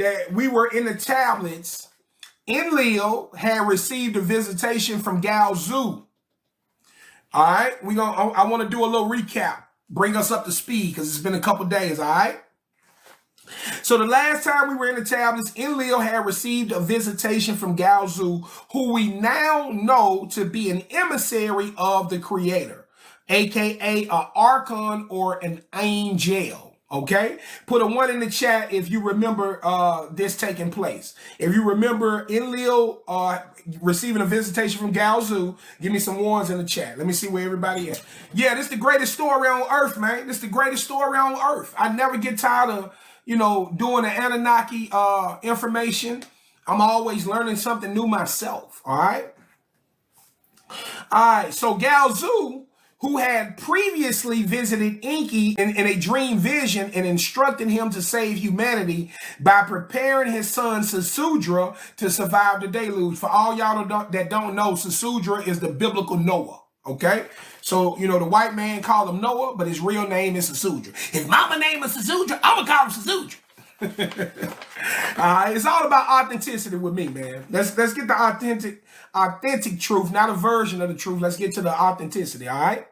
that we were in the tablets, Enlil had received a visitation from Galzu. All right, I want to do a little recap, bring us up to speed because it's been a couple days. All right. So the last time we were in the tablets, Enlil had received a visitation from Galzu, who we now know to be an emissary of the Creator, aka an archon or an angel. Okay, put a 1 in the chat if you remember this taking place. If you remember Enlil receiving a visitation from Galzu, give me some 1s in the chat. Let me see where everybody is. Yeah, this is the greatest story on earth, man. This is the greatest story on earth. I never get tired of, doing the Anunnaki information. I'm always learning something new myself. All right. All right. So Galzu, who had previously visited Enki in a dream vision and instructed him to save humanity by preparing his son Sesudra to survive the deluge. For all y'all that don't know, Sesudra is the biblical Noah. Okay? So, the white man called him Noah, but his real name is Sesudra. His mama name is Sesudra. I'm going to call him Sesudra. It's all about authenticity with me, man. Let's get the authentic truth, not a version of the truth. Let's get to the authenticity, all right?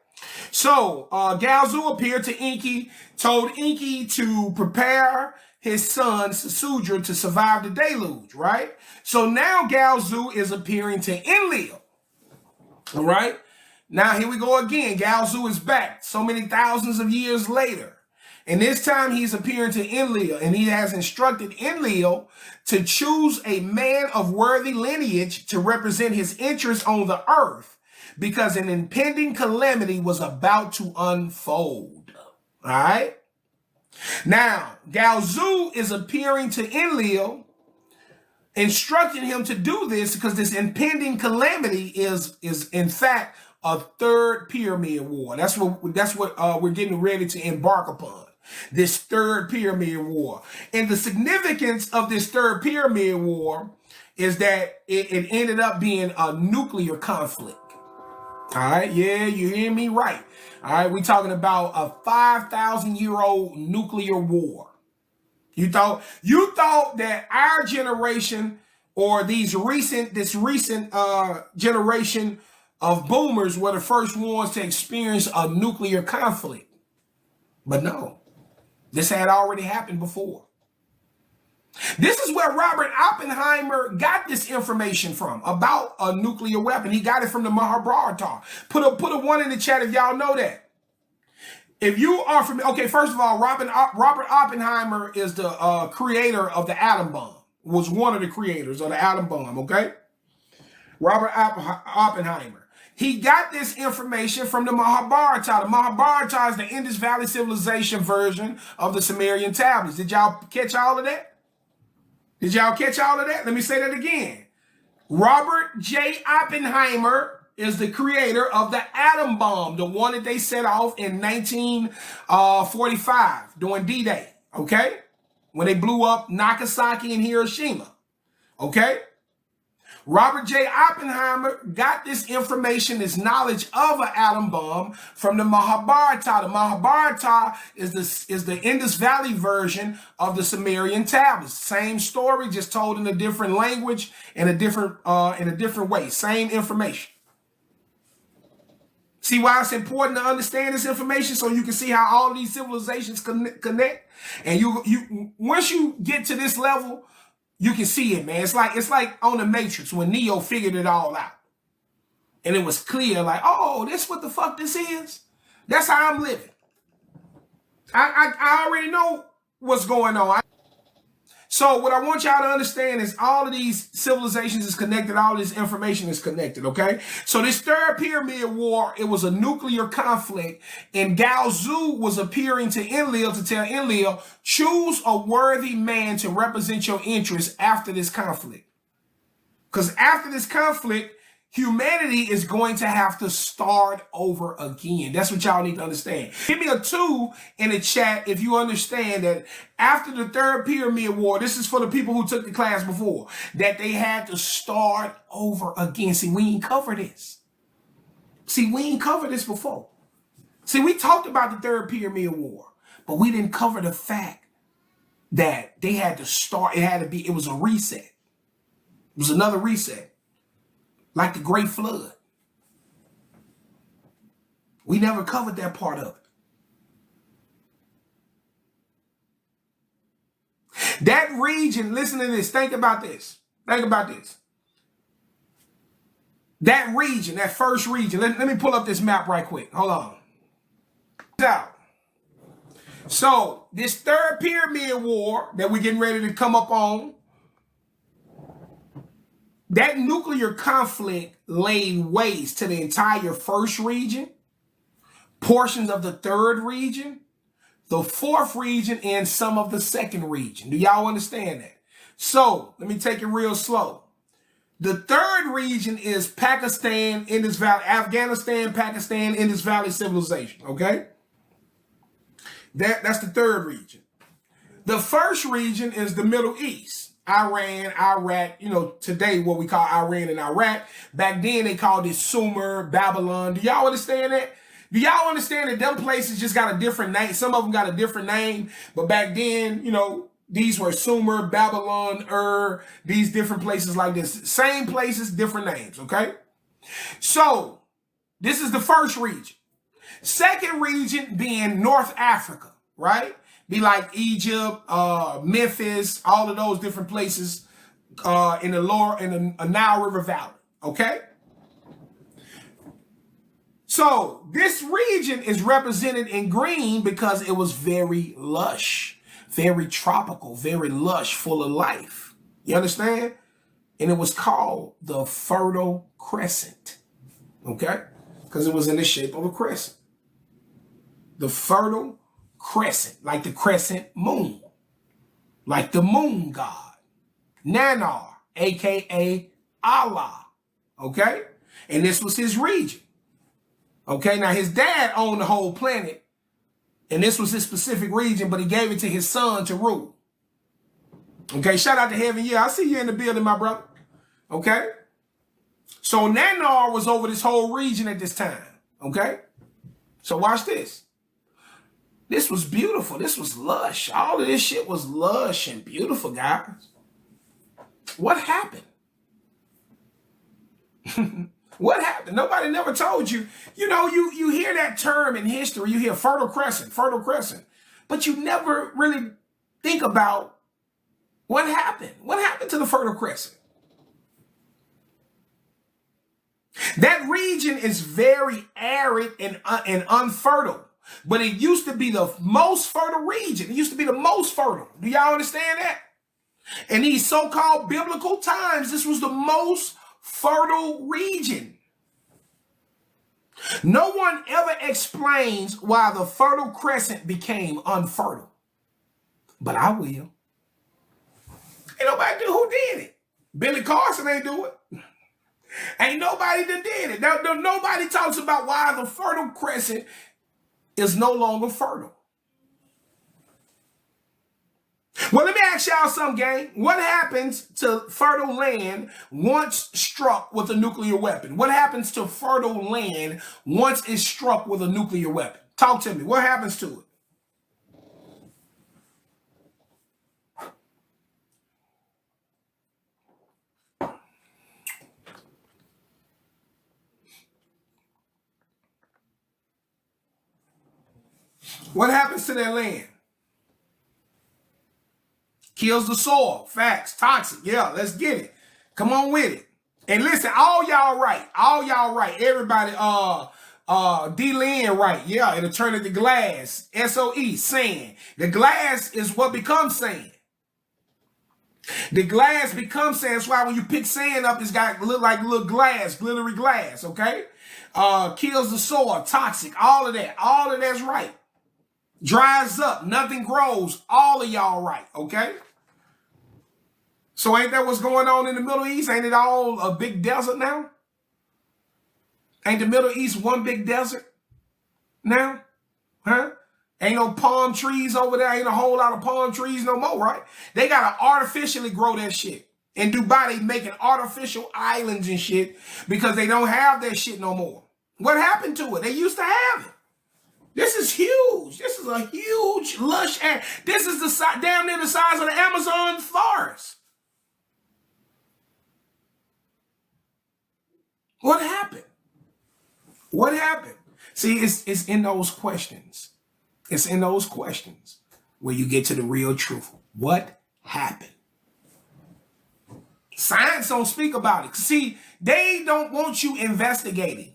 So, Galzu appeared to Enki, told Enki to prepare his son Sesudra to survive the deluge, right? So now Galzu is appearing to Enlil, all right? Now here we go again. Galzu is back so many thousands of years later. And this time he's appearing to Enlil, and he has instructed Enlil to choose a man of worthy lineage to represent his interests on the earth, because an impending calamity was about to unfold. All right? Now, Galzu is appearing to Enlil, instructing him to do this because this impending calamity is in fact a third pyramid war. That's what we're getting ready to embark upon. This third pyramid war. And the significance of this third pyramid war is that it ended up being a nuclear conflict. All right, yeah, you hear me right. All right, we're talking about a 5,000-year-old nuclear war. You thought that our generation or this recent generation of boomers were the first ones to experience a nuclear conflict. But no, this had already happened before. This is where Robert Oppenheimer got this information from about a nuclear weapon. He got it from the Mahabharata. Put a 1 in the chat if y'all know that. If you are from, okay, first of all, Robert Oppenheimer is the creator of the atom bomb. Was one of the creators of the atom bomb, okay? Robert Oppenheimer. He got this information from the Mahabharata. The Mahabharata is the Indus Valley civilization version of the Sumerian tablets. Did y'all catch all of that? Did y'all catch all of that? Let me say that again. Robert J. Oppenheimer is the creator of the atom bomb, the one that they set off in 1945 during D-Day, okay? When they blew up Nagasaki and Hiroshima, okay? Robert J. Oppenheimer got this information, this knowledge of an atom bomb from the Mahabharata. The Mahabharata is the Indus Valley version of the Sumerian tablets. Same story, just told in a different language and a different way. Same information. See why it's important to understand this information so you can see how all these civilizations connect. And you once you get to this level, you can see it, man. It's like on the Matrix when Neo figured it all out. And it was clear, like, oh, this what the fuck this is? That's how I'm living. I already know what's going on. So what I want y'all to understand is all of these civilizations is connected. All of this information is connected, okay? So this third pyramid war, it was a nuclear conflict. And Galzu was appearing to Enlil to tell Enlil, choose a worthy man to represent your interests after this conflict. Because after this conflict, humanity is going to have to start over again. That's what y'all need to understand. Give me a 2 in the chat if you understand that after the third pyramid war, this is for the people who took the class before, that they had to start over again. See, we ain't covered this. See, we ain't covered this before. See, we talked about the third pyramid war, but we didn't cover the fact that they had to start. It was a reset. It was another reset. Like the Great Flood. We never covered that part of it. That region, listen to this, think about this. Think about this. That region, that first region, let me pull up this map right quick. Hold on. Out. So, this third pyramid war that we're getting ready to come up on, that nuclear conflict laid waste to the entire first region, portions of the third region, the fourth region, and some of the second region. Do y'all understand that? So, let me take it real slow. The third region is Pakistan, Indus Valley, Afghanistan, Pakistan, Indus Valley civilization, okay? That's the third region. The first region is the Middle East. Iran, Iraq, today what we call Iran and Iraq. Back then they called it Sumer, Babylon. Do y'all understand that? Do y'all understand that them places just got a different name? Some of them got a different name, but back then, these were Sumer, Babylon, these different places like this. Same places, different names, okay? So, this is the first region. Second region being North Africa, right? Be like Egypt, Memphis, all of those different places in the Nile River Valley, okay? So this region is represented in green because it was very lush, very tropical, very lush, full of life. You understand? And it was called the Fertile Crescent, okay? Because it was in the shape of a crescent. The Fertile Crescent, like the crescent moon, like the moon god, Nanar, aka Allah, okay? And this was his region. Okay, now his dad owned the whole planet, and this was his specific region, but he gave it to his son to rule. Okay, shout out to Heaven. Yeah, I see you in the building, my brother. Okay? So Nanar was over this whole region at this time. Okay? So watch this. This was beautiful. This was lush. All of this shit was lush and beautiful, guys. What happened? What happened? Nobody never told you. You hear that term in history. You hear Fertile Crescent, but you never really think about what happened. What happened to the Fertile Crescent? That region is very arid and unfertile, but it used to be the most fertile region. It used to be the most fertile. Do y'all understand that? In these so-called biblical times, this was the most fertile region. No one ever explains why the Fertile Crescent became unfertile, but I will. Ain't nobody who did it. Billy Carson ain't do it. Ain't nobody that did it. Nobody talks about why the Fertile Crescent is no longer fertile. Well, let me ask y'all something, gang. What happens to fertile land once struck with a nuclear weapon? What happens to fertile land once it's struck with a nuclear weapon? Talk to me. What happens to it? What happens to that land? Kills the soil. Facts. Toxic. Yeah, let's get it. Come on with it. And listen, all y'all right. All y'all right. Everybody, D-Lynn right. Yeah, it'll turn into glass. SOE, sand. The glass is what becomes sand. The glass becomes sand. That's why when you pick sand up, it's got look like little glass, glittery glass, okay? Kills the soil. Toxic. All of that. All of that's right. Dries up. Nothing grows. All of y'all right, okay? So ain't that what's going on in the Middle East? Ain't it all a big desert now? Ain't the Middle East one big desert now? Huh? Ain't no palm trees over there. Ain't a whole lot of palm trees no more, right? They got to artificially grow that shit. In Dubai, they making artificial islands and shit because they don't have that shit no more. What happened to it? They used to have it. This is huge. This is a huge, lush area. This is the damn near the size of the Amazon forest. What happened? What happened? See, it's in those questions. It's in those questions where you get to the real truth. What happened? Science don't speak about it. See, they don't want you investigating.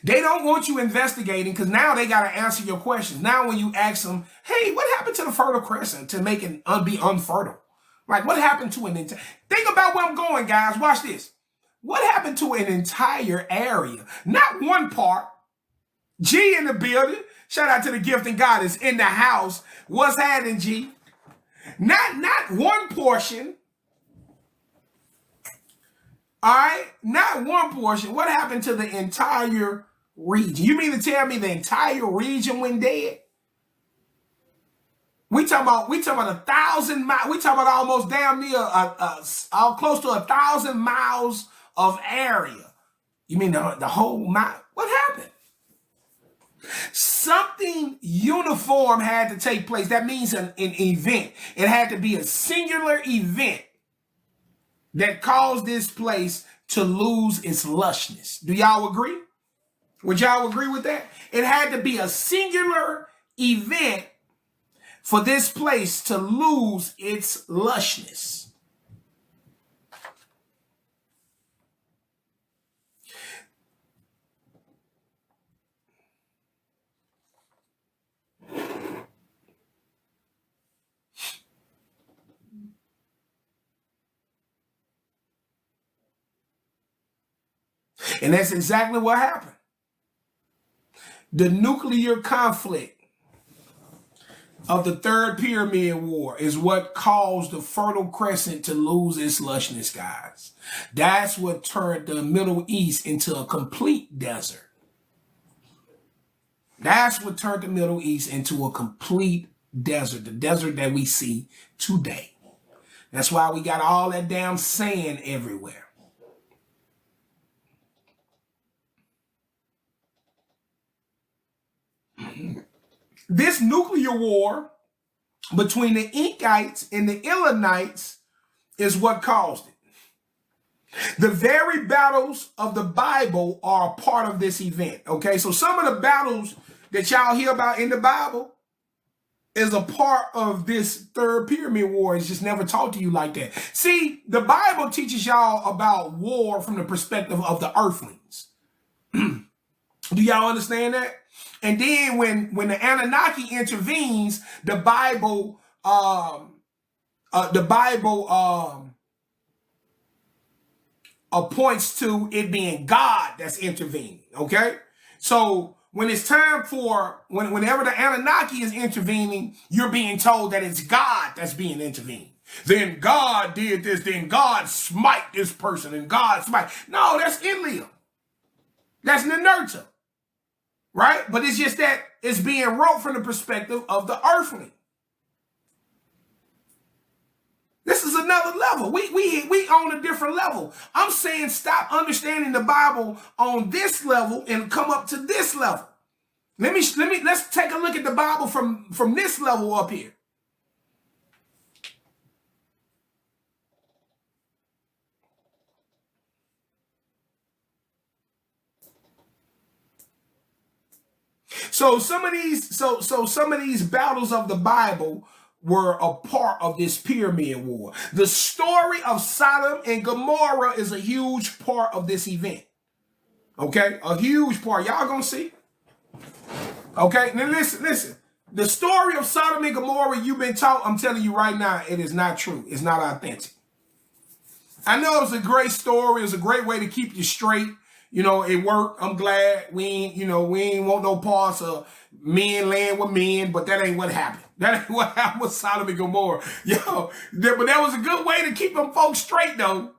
They don't want you investigating because now they got to answer your questions. Now when you ask them, hey, what happened to the Fertile Crescent to make it be unfertile? Like, what happened to an entire... Think about where I'm going, guys. Watch this. What happened to an entire area? Not one part. G in the building. Shout out to the gifting goddess in the house. What's happening, G? Not one portion. All right, not one portion. What happened to the entire region? You mean to tell me the entire region went dead? We talking about 1,000 miles. We talking about almost damn near close to 1,000 miles of area. You mean the whole mile? What happened? Something uniform had to take place. That means an event. It had to be a singular event that caused this place to lose its lushness. Do y'all agree? Would y'all agree with that? It had to be a singular event for this place to lose its lushness. And that's exactly what happened. The nuclear conflict of the Third Pyramid War is what caused the Fertile Crescent to lose its lushness, guys. That's what turned the Middle East into a complete desert. That's what turned the Middle East into a complete desert, the desert that we see today. That's why we got all that damn sand everywhere. This nuclear war between the Enkites and the Elamites is what caused it. The very battles of the Bible are a part of this event. Okay, so some of the battles that y'all hear about in the Bible is a part of this Third Pyramid War. It's just never taught to you like that. See, the Bible teaches y'all about war from the perspective of the earthlings. Do y'all understand that? And then when the Anunnaki intervenes, the Bible points to it being God that's intervening. Okay, so when it's time for whenever the Anunnaki is intervening, you're being told that it's God that's being intervened. Then God did this. Then God smite this person, and God smite. No, that's Enlil. That's Ninurta. Right? But it's just that it's being wrote from the perspective of the earthling. This is another level. We on a different level. I'm saying stop understanding the Bible on this level and come up to this level. Let's take a look at the Bible from this level up here. So some of these battles of the Bible were a part of this pyramid war. The story of Sodom and Gomorrah is a huge part of this event. Okay, a huge part. Y'all gonna see. Okay, now listen. The story of Sodom and Gomorrah you've been taught, I'm telling you right now, it is not true. It's not authentic. I know it's a great story. It's a great way to keep you straight. You know, it worked. I'm glad we ain't want no parts of men laying with men, but that ain't what happened. That ain't what happened with Sodom and Gomorrah. But that was a good way to keep them folks straight, though.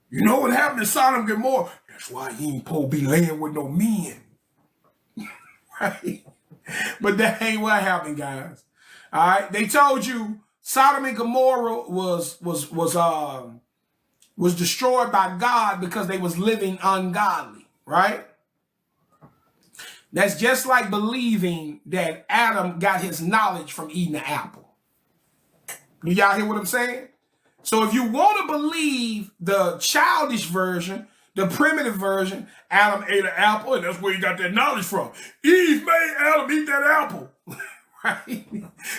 You know what happened to Sodom and Gomorrah? That's why he ain't supposed to be laying with no men. Right? But that ain't what happened, guys. All right? They told you Sodom and Gomorrah was destroyed by God because they was living ungodly, right? That's just like believing that Adam got his knowledge from eating the apple. Do y'all hear what I'm saying? So if you want to believe the childish version, the primitive version, Adam ate an apple and that's where he got that knowledge from. Eve made Adam eat that apple. Right?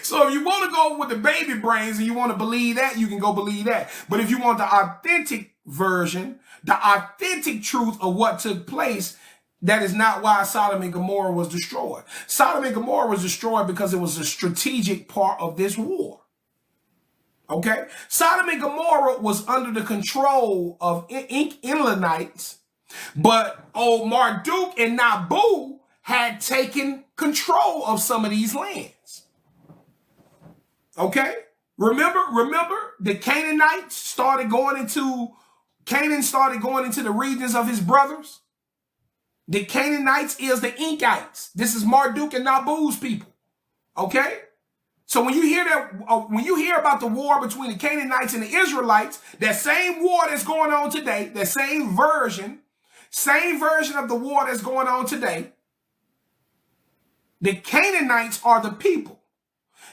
So if you want to go with the baby brains and you want to believe that, you can go believe that. But if you want the authentic version, the authentic truth of what took place, that is not why Sodom and Gomorrah was destroyed. Sodom and Gomorrah was destroyed because it was a strategic part of this war. Okay? Sodom and Gomorrah was under the control of Enlanites, but old Marduk and Nabu had taken control of some of these lands. Okay? Remember, the Canaanites started going into, Canaan started going into the regions of his brothers. The Canaanites is the Enkites. This is Marduk and Nabu's people. Okay? So when you hear that, when you hear about the war between the Canaanites and the Israelites, that same war that's going on today, that same version of the war that's going on today, the Canaanites are the people.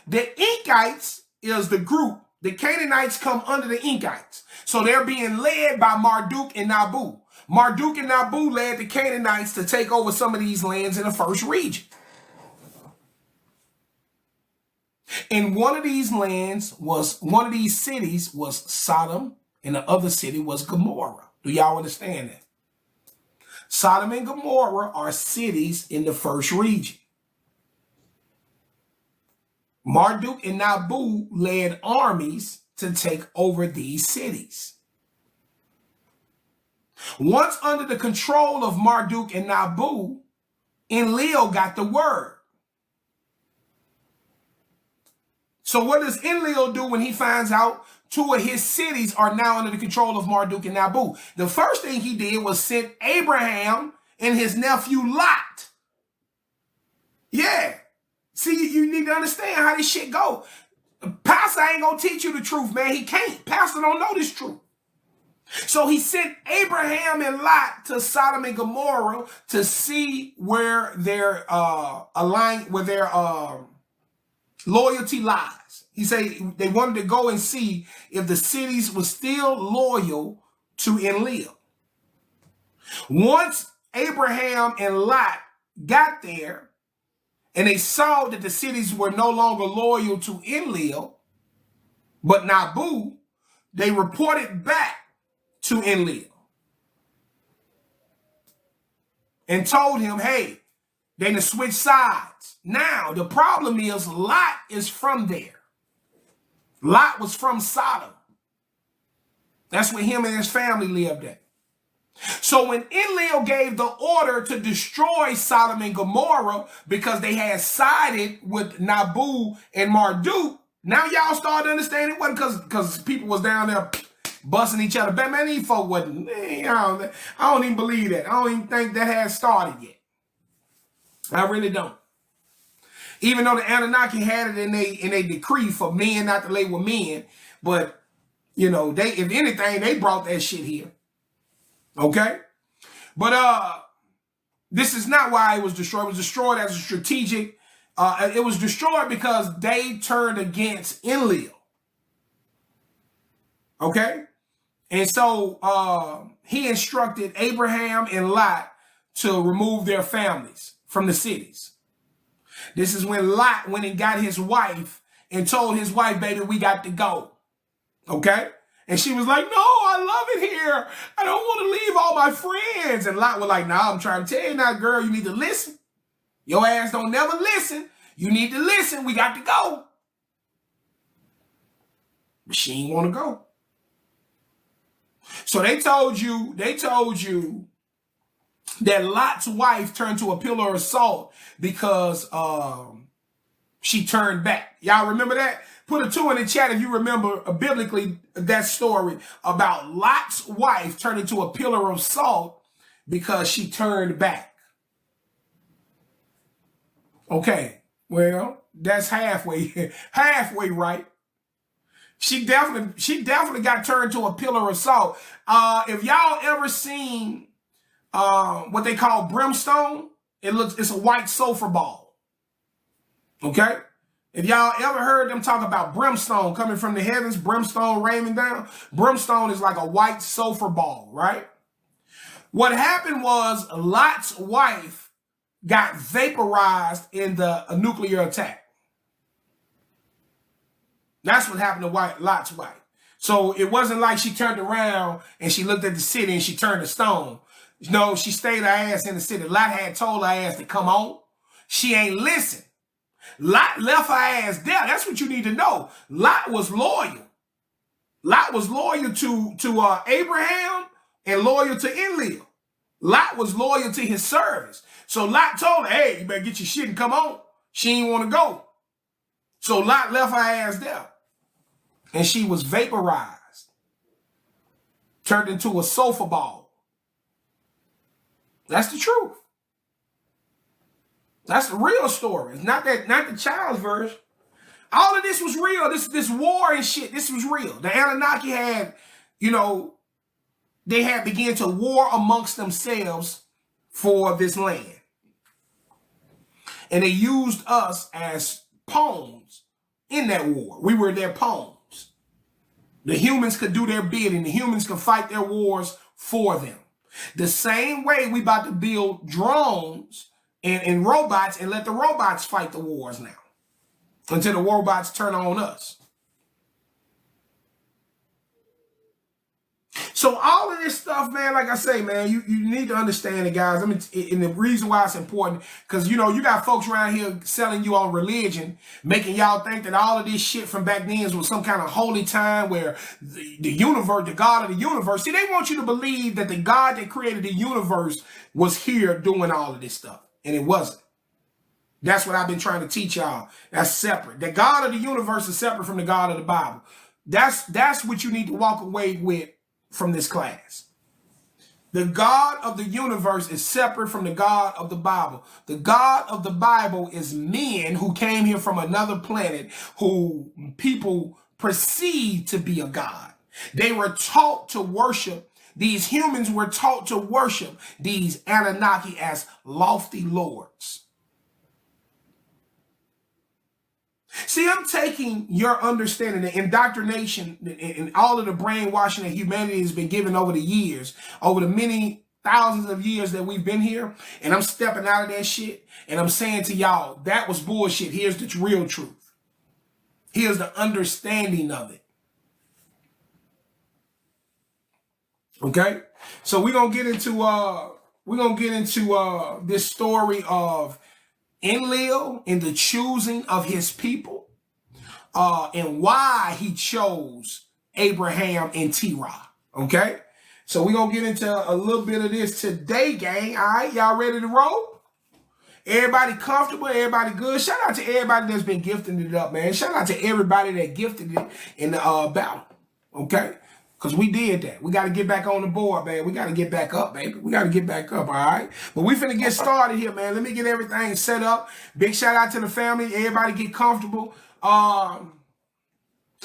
The Enkites is the group. The Canaanites come under the Enkites. So they're being led by Marduk and Nabu. Marduk and Nabu led the Canaanites to take over some of these lands in the first region. And one of these cities was Sodom, and the other city was Gomorrah. Do y'all understand that? Sodom and Gomorrah are cities in the first region. Marduk and Nabu led armies to take over these cities. Once under the control of Marduk and Nabu, Enlil got the word. So what does Enlil do when he finds out two of his cities are now under the control of Marduk and Nabu? The first thing he did was send Abraham and his nephew Lot. Yeah. See, you need to understand how this shit go. Pastor ain't gonna teach you the truth, man. He can't. Pastor don't know this truth. So he sent Abraham and Lot to Sodom and Gomorrah to see where their loyalty lies. He said they wanted to go and see if the cities were still loyal to Enlil. Once Abraham and Lot got there and they saw that the cities were no longer loyal to Enlil, but Nabu, they reported back to Enlil and told him, hey, they done switched sides. Now, the problem is Lot is from there. Lot was from Sodom. That's where him and his family lived at. So when Enlil gave the order to destroy Sodom and Gomorrah because they had sided with Nabu and Marduk, now y'all start to understand it wasn't because people was down there busting each other. Man, these folk wasn't. I don't even believe that. I don't even think that had started yet. I really don't. Even though the Anunnaki had it in a decree for men not to lay with men, but you know, they, if anything, they brought that shit here. Okay? But this is not why it was destroyed. It was destroyed as a strategic. It was destroyed because they turned against Enlil. Okay? And so he instructed Abraham and Lot to remove their families from the cities. This is when Lot went and got his wife and told his wife, baby, we got to go. Okay? And she was like, no, I love it here. I don't want to leave all my friends. And Lot was like, nah, I'm trying to tell you now, girl, you need to listen. Your ass don't never listen. You need to listen. We got to go. But she ain't want to go. So they told you that Lot's wife turned to a pillar of salt because she turned back. Y'all remember that? Put a 2 in the chat if you remember biblically that story about Lot's wife turning to a pillar of salt because she turned back. Okay, well, that's halfway right. She definitely got turned to a pillar of salt. If y'all ever seen what they call brimstone, It's a white sulfur ball. Okay? If y'all ever heard them talk about brimstone coming from the heavens, brimstone raining down, brimstone is like a white sulfur ball, right? What happened was Lot's wife got vaporized in the nuclear attack. That's what happened to Lot's wife. So it wasn't like she turned around and she looked at the city and she turned to stone. No, she stayed her ass in the city. Lot had told her ass to come on. She ain't listen. Lot left her ass there. That's what you need to know. Lot was loyal. Lot was loyal to Abraham and loyal to Enlil. Lot was loyal to his service. So Lot told her, hey, you better get your shit and come on. She didn't want to go. So Lot left her ass there. And she was vaporized. Turned into a sulfur ball. That's the truth. That's the real story. It's not the child's version. All of this was real. This war and shit, this was real. The Anunnaki had, they had begun to war amongst themselves for this land. And they used us as pawns in that war. We were their pawns. The humans could do their bidding. The humans could fight their wars for them. The same way we about to build drones and robots and let the robots fight the wars now. Until the robots turn on us. So all of this stuff, man, like I say, man, you need to understand it, guys. I mean, and the reason why it's important, because, you got folks around here selling you on religion, making y'all think that all of this shit from back then was some kind of holy time where the universe, the God of the universe, see, they want you to believe that the God that created the universe was here doing all of this stuff. And it wasn't. That's what I've been trying to teach y'all. That's separate. The God of the universe is separate from the God of the Bible. That's what you need to walk away with from this class. The God of the universe is separate from the God of the Bible. The God of the Bible is men who came here from another planet who people perceive to be a God. They were taught to worship. These humans were taught to worship these Anunnaki as lofty lords. See, I'm taking your understanding, the indoctrination, and all of the brainwashing that humanity has been given over the years, over the many thousands of years that we've been here, and I'm stepping out of that shit, and I'm saying to y'all, that was bullshit. Here's the real truth. Here's the understanding of it. Okay? So we're gonna get into this story of Enlil and the choosing of his people, and why he chose Abraham and Terah. Okay, so we're gonna get into a little bit of this today, gang. All right, y'all ready to roll? Everybody comfortable? Everybody good? Shout out to everybody that's been gifting it up, man. Shout out to everybody that gifted it in the battle. Okay. Because we did that. We got to get back on the board, man. We got to get back up, baby. We got to get back up, all right? But we finna get started here, man. Let me get everything set up. Big shout out to the family. Everybody get comfortable. I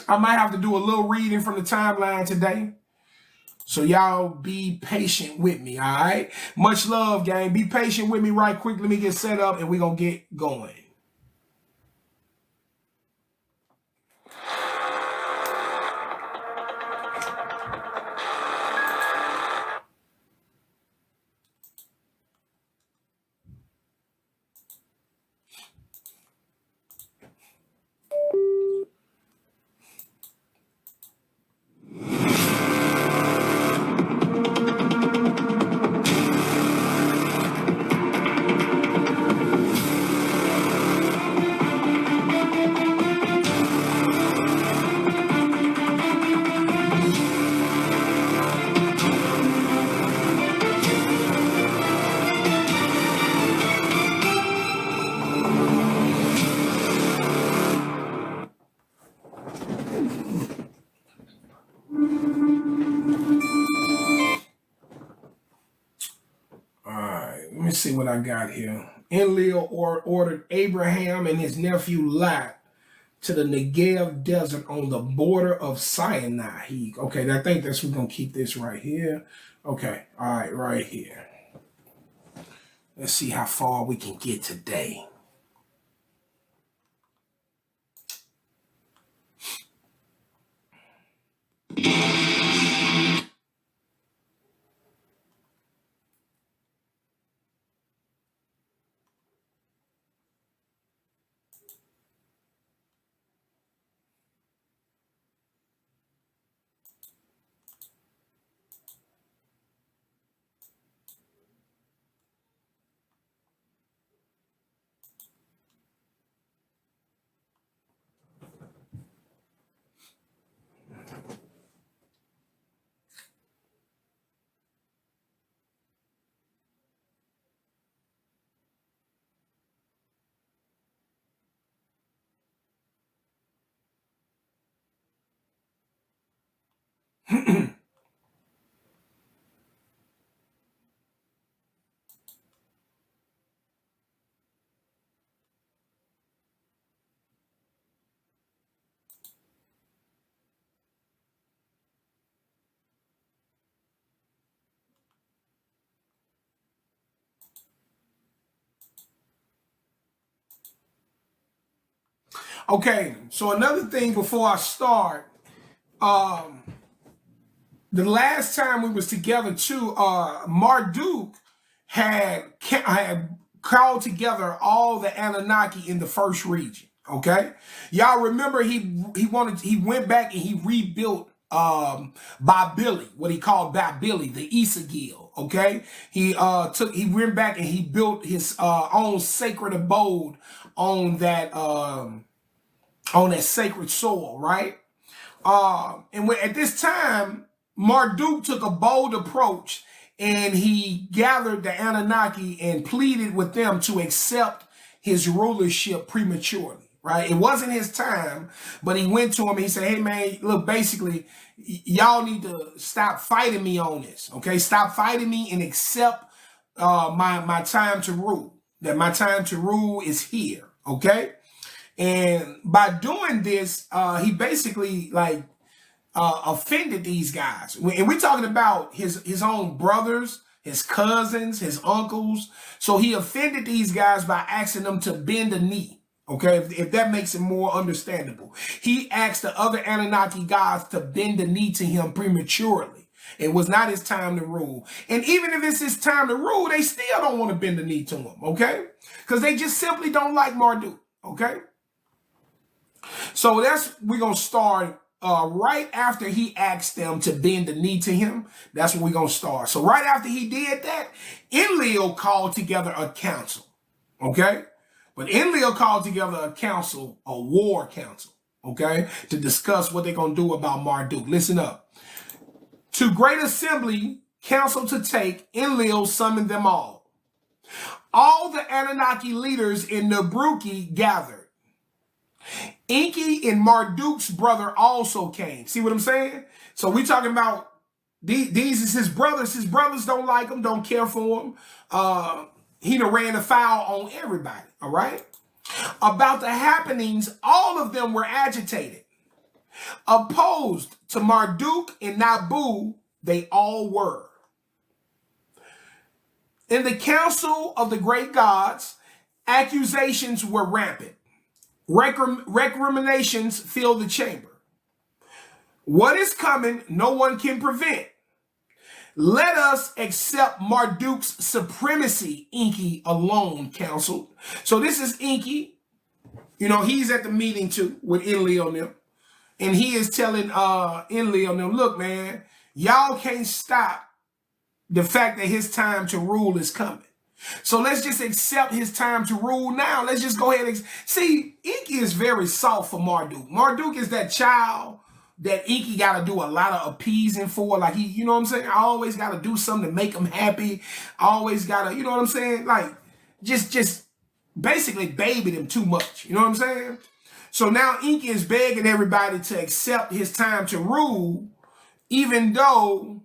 might have to do a little reading from the timeline today. So y'all be patient with me, all right? Much love, gang. Be patient with me right quick. Let me get set up and we're going to get going. See what I got here. Enlil ordered Abraham and his nephew Lot to the Negev desert on the border of Sinai. Okay, I think that's, we're going to keep this right here. Okay, all right, right here. Let's see how far we can get today. Okay, so another thing before I start, the last time we was together too, Marduk had called together all the Anunnaki in the first region. Okay, y'all remember he went back and he rebuilt Babili, what he called Babili, the Isagil. Okay, he went back and he built his own sacred abode on that sacred soil, right? And at this time, Marduk took a bold approach and he gathered the Anunnaki and pleaded with them to accept his rulership prematurely, right? It wasn't his time, but he went to him and he said, hey man, look, basically, y'all need to stop fighting me on this, okay? Stop fighting me and accept my time to rule, that my time to rule is here, okay? And by doing this, he basically offended these guys. And we're talking about his own brothers, his cousins, his uncles. So he offended these guys by asking them to bend a knee. Okay, if that makes it more understandable. He asked the other Anunnaki gods to bend the knee to him prematurely. It was not his time to rule. And even if it's his time to rule, they still don't want to bend the knee to him, okay? Because they just simply don't like Marduk, okay? So we're going to start right after he asked them to bend the knee to him. That's where we're going to start. So right after he did that, Enlil called together a council, okay? But Enlil called together a council, a war council, okay, to discuss what they're going to do about Marduk. Listen up. To great assembly, council to take, Enlil summoned them all. All the Anunnaki leaders in Nabruki gathered. Enki and Marduk's brother also came. See what I'm saying? So we talking about these is his brothers. His brothers don't like him, don't care for him. He done ran afoul on everybody, all right? About the happenings, all of them were agitated. Opposed to Marduk and Nabu, they all were. In the council of the great gods, accusations were rampant. Recriminations filled the chamber. What is coming, no one can prevent. Let us accept Marduk's supremacy, Enki alone counseled. So this is Enki. You know, he's at the meeting too with Enlil and them. And he is telling Enlil and them, look, man, y'all can't stop the fact that his time to rule is coming. So let's just accept his time to rule now. Let's just go ahead and see. Enki is very soft for Marduk. Marduk is that child that Enki got to do a lot of appeasing for. Like you know what I'm saying? I always got to do something to make him happy. I always got to, you know what I'm saying? Like just basically baby them too much. You know what I'm saying? So now Enki is begging everybody to accept his time to rule, even though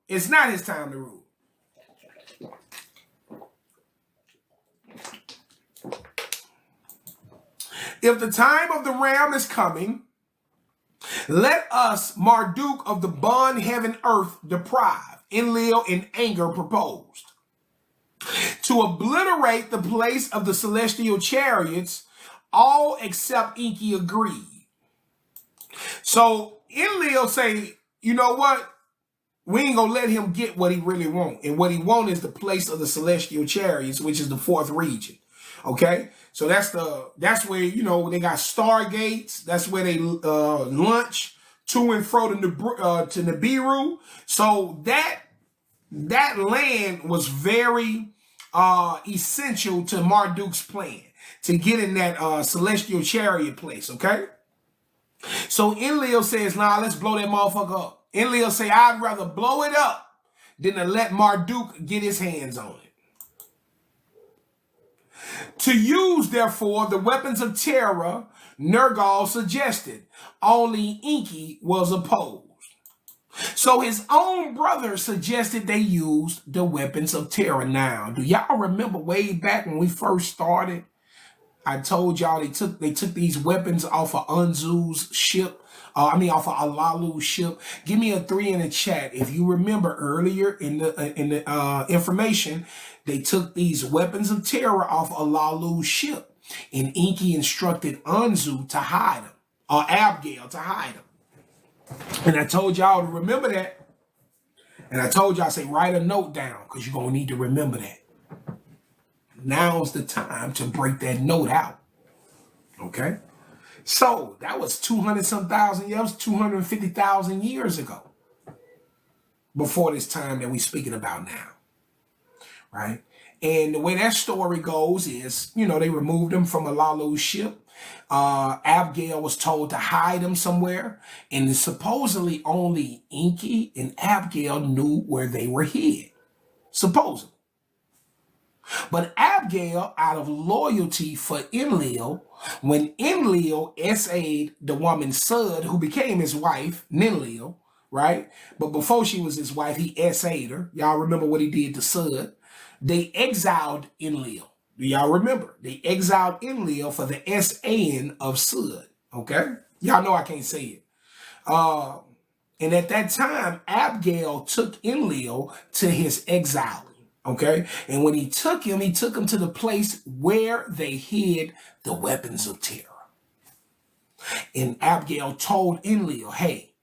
it's not his time to rule. If the time of the ram is coming, Let us, Marduk of the bond heaven earth, deprive, Enlil in anger proposed, to obliterate the place of the celestial chariots. All except Enki agreed. So Enlil say, you know what? We ain't gonna let him get what he really want. And what he want is the place of the celestial chariots, which is the fourth region. Okay? So that's where, you know, they got stargates. That's where they launch to and fro to Nibiru. So that land was very essential to Marduk's plan to get in that celestial chariot place, okay? So Enlil says, nah, let's blow that motherfucker up. Enlil say, I'd rather blow it up than to let Marduk get his hands on it. To use, therefore, the weapons of terror, Nergal suggested. Only Enki was opposed. So his own brother suggested they used the weapons of terror. Now, do y'all remember way back when we first started? I told y'all they took these weapons off of Anzu's ship. Off of Alalu's ship. Give me a 3 in the chat if you remember earlier in the information. They took these weapons of terror off Alalu's ship, and Enki instructed Anzu to hide them, or Abgail to hide them. And I told y'all to remember that. And I told y'all, I say, write a note down because you're going to need to remember that. Now's the time to break that note out. Okay? So that was 200-some thousand years, 250,000 years ago. Before this time that we're speaking about now. Right? And the way that story goes is, you know, they removed them from Alalu's ship. Abgail was told to hide them somewhere. And supposedly only Enki and Abgail knew where they were hid. Supposedly. But Abgail, out of loyalty for Enlil, when Enlil essayed the woman Sud, who became his wife, Ninlil, right? But before she was his wife, he essayed her. Y'all remember what he did to Sud? They exiled Enlil. Do y'all remember? They exiled Enlil for the S-A-N of Sud. Okay? Y'all know I can't say it. And at that time, Abgail took Enlil to his exile. Okay? And when he took him to the place where they hid the weapons of terror. And Abgail told Enlil, hey,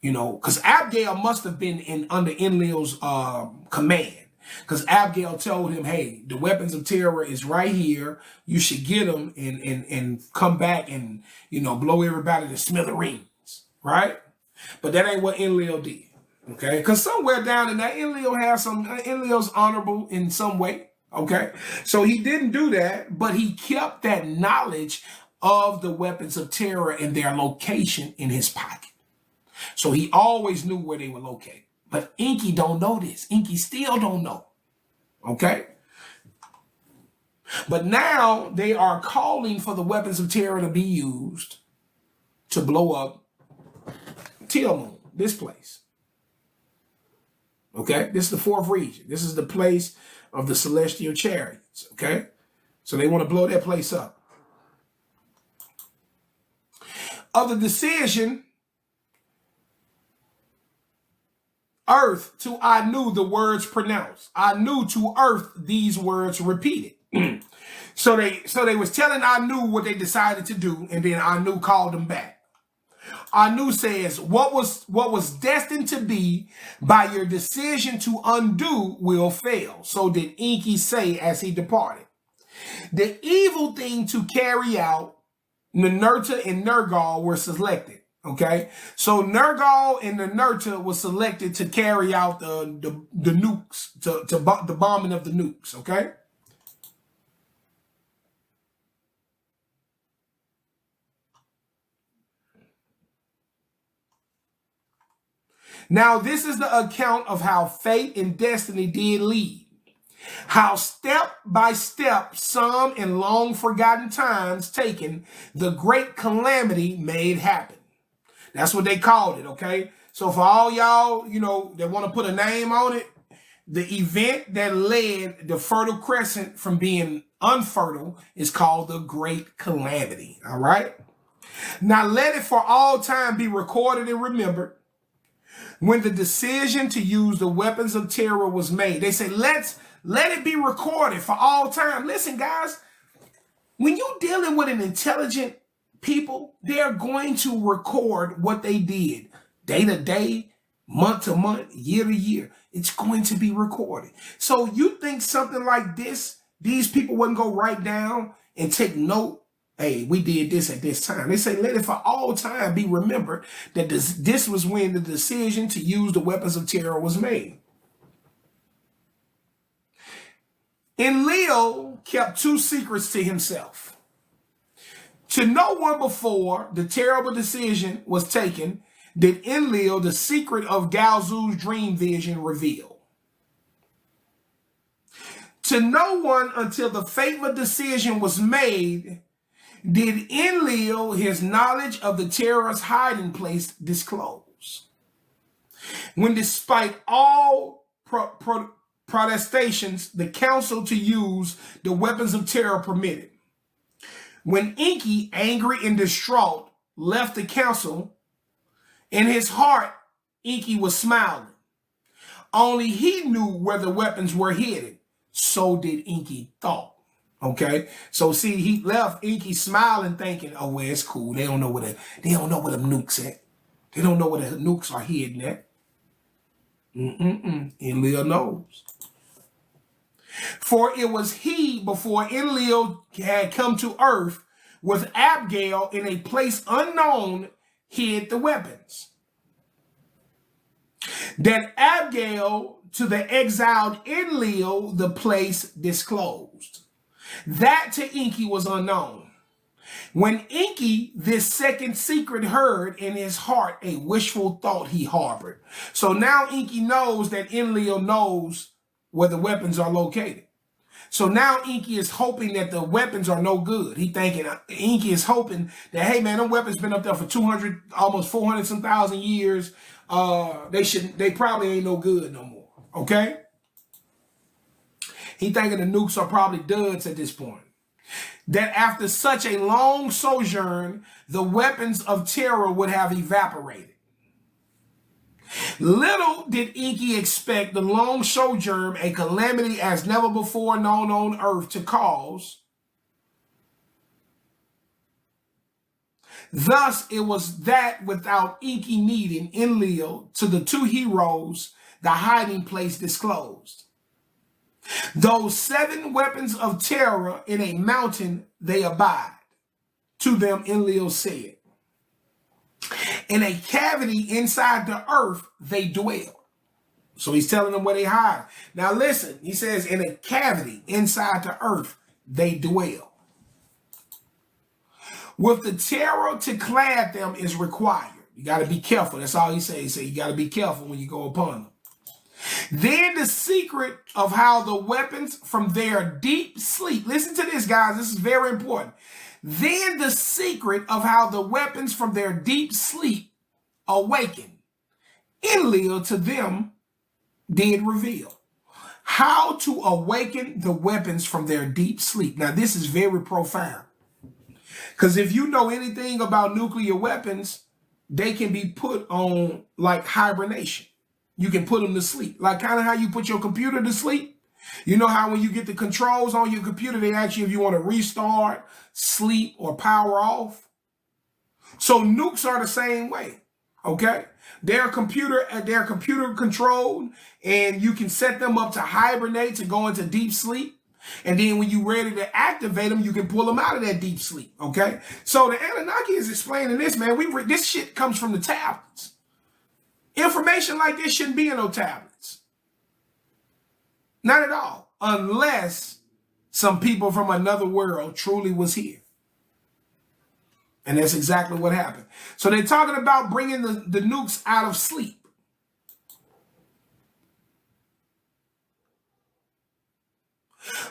you know, because Abgail must have been under Enlil's command. Because Abgail told him, hey, the weapons of terror is right here. You should get them and come back and, you know, blow everybody to smithereens. Right? But that ain't what Enlil did. Okay? Because somewhere down in that, Enlil's honorable in some way. Okay? So he didn't do that, but he kept that knowledge of the weapons of terror and their location in his pocket. So he always knew where they were located. But Enki don't know this. Enki still don't know. Okay? But now they are calling for the weapons of terror to be used to blow up Tilmun, this place. Okay? This is the fourth region. This is the place of the celestial chariots. Okay? So they want to blow that place up. Of the decision, earth to Anu the words pronounced. Anu to earth these words repeated. So they was telling Anu what they decided to do, and then Anu called them back. Anu says, what was destined to be by your decision to undo will fail. So did Enki say as he departed. The evil thing to carry out, Ninurta and Nergal were selected. Okay, so Nergal and Ninurta was selected to carry out the nukes, the bombing of the nukes. Okay. Now, this is the account of how fate and destiny did lead. How step by step, some in long forgotten times taken, the great calamity made happen. That's what they called it, okay? So for all y'all, you know, that want to put a name on it, the event that led the Fertile Crescent from being unfertile is called the Great Calamity, all right? Now let it for all time be recorded and remembered. When the decision to use the weapons of terror was made, they say, let it be recorded for all time. Listen, guys, when you're dealing with an intelligent people, they're going to record what they did day to day, month to month, year to year. It's going to be recorded. So you think something like this, these people wouldn't go right down and take note? Hey, we did this at this time. They say, let it for all time be remembered that this was when the decision to use the weapons of terror was made. Enlil kept two secrets to himself. To no one before the terrible decision was taken did Enlil the secret of Galzu's dream vision reveal. To no one until the fateful decision was made did Enlil his knowledge of the terrorist's hiding place disclose. When despite all protestations, the council to use the weapons of terror permitted. When Enki, angry and distraught, left the council, in his heart, Enki was smiling. Only he knew where the weapons were hidden. So did Enki thought. Okay, so see, he left Enki smiling, thinking, "Oh, well, it's cool. They don't know where the nukes at. They don't know where the nukes are hidden at." Enlil knows. For it was he before Enlil had come to earth with Abgail in a place unknown hid the weapons. That Abgail to the exiled Enlil the place disclosed. That to Enki was unknown. When Enki this second secret heard, in his heart a wishful thought he harbored. So now Enki knows that Enlil knows where the weapons are located. So now Enki is hoping that the weapons are no good. Enki is hoping that, hey man, them weapons been up there for 200, almost 400 some thousand years. They probably ain't no good no more. Okay? He thinking the nukes are probably duds at this point. That after such a long sojourn, the weapons of terror would have evaporated. Little did Enki expect the long sojourn, a calamity as never before known on earth, to cause. Thus it was that without Enki needing Enlil to the two heroes, the hiding place disclosed. Those 7 weapons of terror in a mountain they abide. To them Enlil said, in a cavity inside the earth they dwell. So he's telling them where they hide. Now listen, he says in a cavity inside the earth they dwell. With the terror to clad them is required. You got to be careful. That's all he says. He said you got to be careful when you go upon them. Then the secret of how the weapons from their deep sleep. Listen to this, guys. This is very important. Then the secret of how the weapons from their deep sleep awaken. Enlil to them did reveal. How to awaken the weapons from their deep sleep. Now, this is very profound. Because if you know anything about nuclear weapons, they can be put on like hibernation. You can put them to sleep. Like kind of how you put your computer to sleep. You know how when you get the controls on your computer, they ask you if you want to restart, sleep, or power off. So nukes are the same way. Okay? They're computer controlled, and you can set them up to hibernate, to go into deep sleep. And then when you're ready to activate them, you can pull them out of that deep sleep. Okay? So the Anunnaki is explaining this, man. This shit comes from the tablets. Information like this shouldn't be in no tablets. Not at all. Unless some people from another world truly was here. And that's exactly what happened. So they're talking about bringing the nukes out of sleep.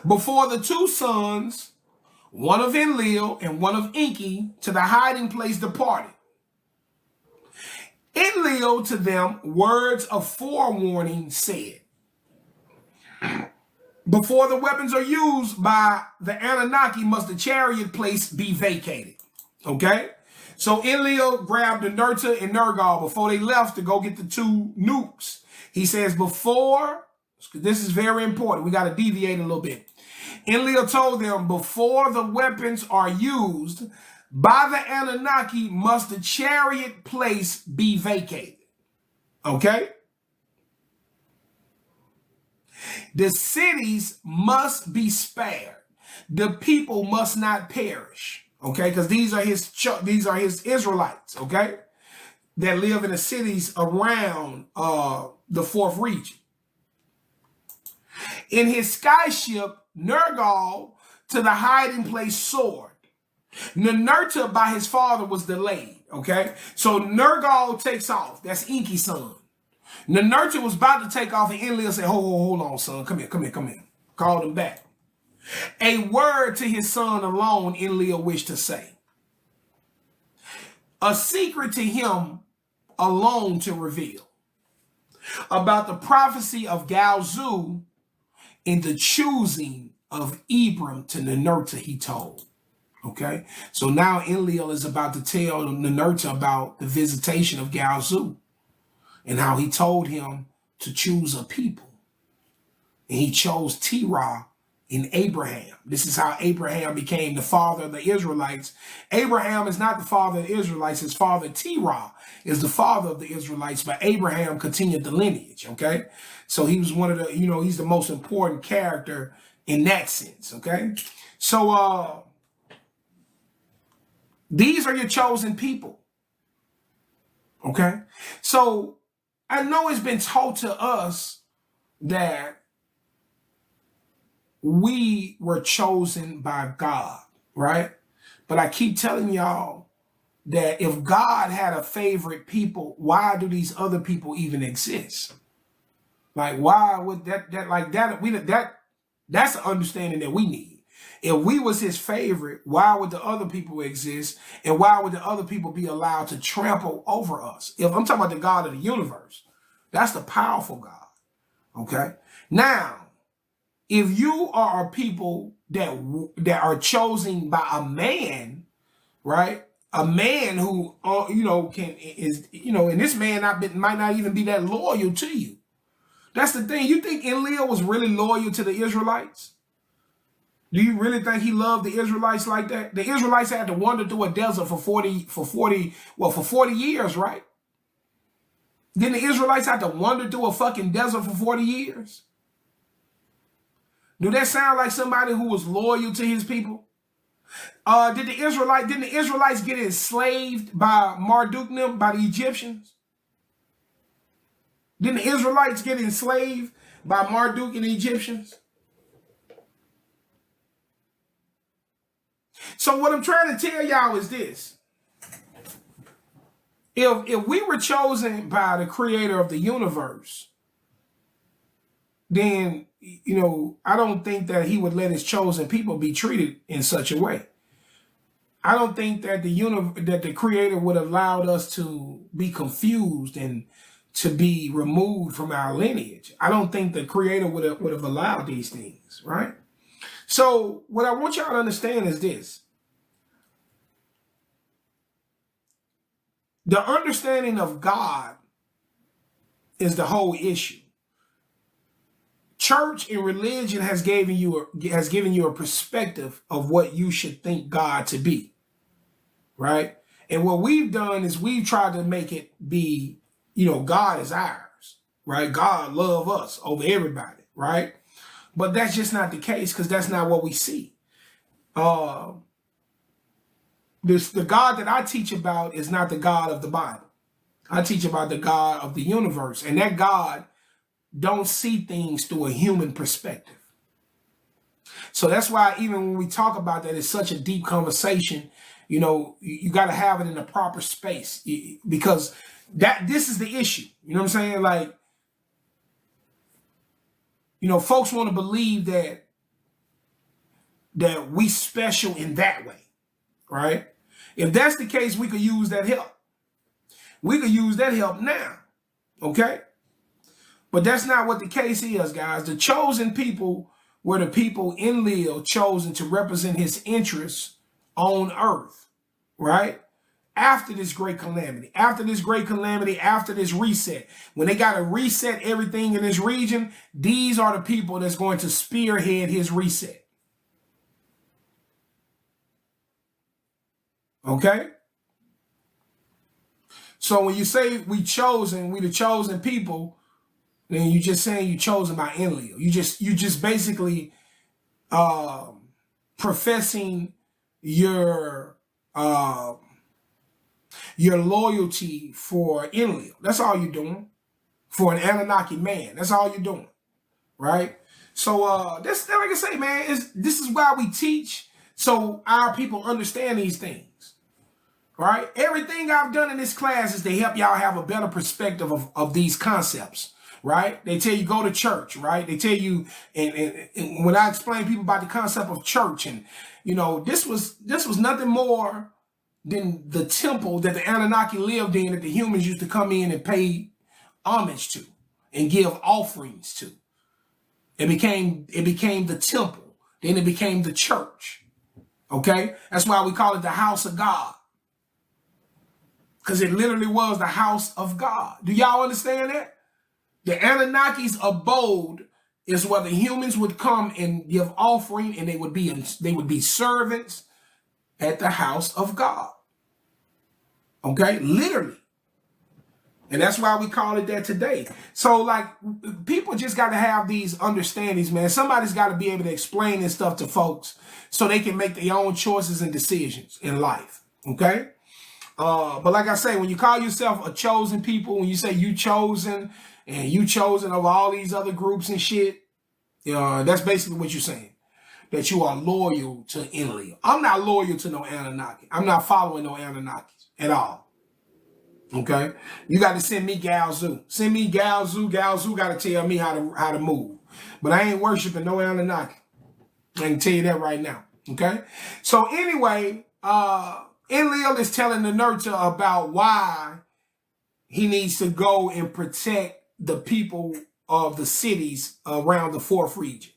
Before the 2 sons, one of Enlil and one of Enki, to the hiding place departed. Enlil to them words of forewarning said, before the weapons are used by the Anunnaki, must the chariot place be vacated. Okay? So Enlil grabbed the Nerta and Nergal before they left to go get the 2 nukes. He says before, this is very important, we got to deviate a little bit. Enlil told them, before the weapons are used by the Anunnaki, must the chariot place be vacated. Okay? The cities must be spared. The people must not perish. Okay? Because these are his Israelites, okay? That live in the cities around the 4th region. In his skyship, Nergal to the hiding place soared. Ninurta by his father was delayed, okay? So Nergal takes off. That's Enki's son. Ninurta was about to take off, and Enlil said, hold on, son. Come here. Called him back. A word to his son alone, Enlil wished to say. A secret to him alone to reveal. About the prophecy of Galzu in the choosing of Ibram to Ninurta, he told. Okay, so now Enlil is about to tell Ninurta about the visitation of Galzu and how he told him to choose a people. And he chose Terah in Abraham. This is how Abraham became the father of the Israelites. Abraham is not the father of the Israelites. His father Terah is the father of the Israelites, but Abraham continued the lineage, okay? So he was one of the, he's the most important character in that sense, okay? So these are your chosen people, okay? So I know it's been taught to us that we were chosen by God, right? But I keep telling y'all that if God had a favorite people, why do these other people even exist? Like, why would that's an understanding that we need. If we was his favorite, why would the other people exist? And why would the other people be allowed to trample over us? If I'm talking about the God of the universe, that's the powerful God, okay? Now, if you are a people that are chosen by a man, right? A man who, and this man might not even be that loyal to you. That's the thing. You think Enlil was really loyal to the Israelites? Do you really think he loved the Israelites like that? The Israelites had to wander through a desert for 40 years, right? Didn't the Israelites have to wander through a fucking desert for 40 years? Do that sound like somebody who was loyal to his people? Didn't the Israelites get enslaved by Marduk and them, by the Egyptians? Didn't the Israelites get enslaved by Marduk and the Egyptians? So what I'm trying to tell y'all is this. If we were chosen by the creator of the universe, then, I don't think that he would let his chosen people be treated in such a way. I don't think that the creator would have allowed us to be confused and to be removed from our lineage. I don't think the creator would have allowed these things, right? So what I want y'all to understand is this. The understanding of God is the whole issue. Church and religion has given you a perspective of what you should think God to be, right? And what we've done is we've tried to make it be, God is ours, right? God love us over everybody, right? But that's just not the case, because that's not what we see. The God that I teach about is not the God of the Bible. I teach about the God of the universe, and that God don't see things through a human perspective. So that's why even when we talk about that, it's such a deep conversation. You got to have it in a proper space, because this is the issue. You know what I'm saying? Like, folks want to believe that we special in that way, right? If that's the case, we could use that help. We could use that help now, okay? But that's not what the case is, guys. The chosen people were the people Enlil chosen to represent his interests on earth, right? after this great calamity, after this reset. When they got to reset everything in this region, these are the people that's going to spearhead his reset. Okay? So when you say we the chosen people, then you just saying you chosen by Enlil. You just basically professing your loyalty for Enlil. That's all you're doing. For an Anunnaki man. That's all you're doing. Right? So this, like I say, man, this is why we teach, so our people understand these things. Right? Everything I've done in this class is to help y'all have a better perspective of these concepts. Right? They tell you go to church, right? They tell you, and when I explain people about the concept of church, and you know, this was nothing more than the temple that the Anunnaki lived in, that the humans used to come in and pay homage to and give offerings to. It became the temple. Then it became the church. Okay? That's why we call it the house of God. Because it literally was the house of God. Do y'all understand that? The Anunnaki's abode is where the humans would come and give offering, and they would be servants at the house of God. Okay? Literally. And that's why we call it that today. So, like, people just got to have these understandings, man. Somebody's got to be able to explain this stuff to folks so they can make their own choices and decisions in life. Okay? But like I say, when you call yourself a chosen people, when you say you chosen and you chosen over all these other groups and shit, that's basically what you're saying. That you are loyal to Enlil. I'm not loyal to no Anunnaki. I'm not following no Anunnakis at all. Okay? You got to send me Galzu. Send me Galzu. Galzu got to tell me how to move. But I ain't worshiping no Anunnaki. I can tell you that right now. Okay? So anyway, Enlil is telling the Nurta about why he needs to go and protect the people of the cities around the fourth region.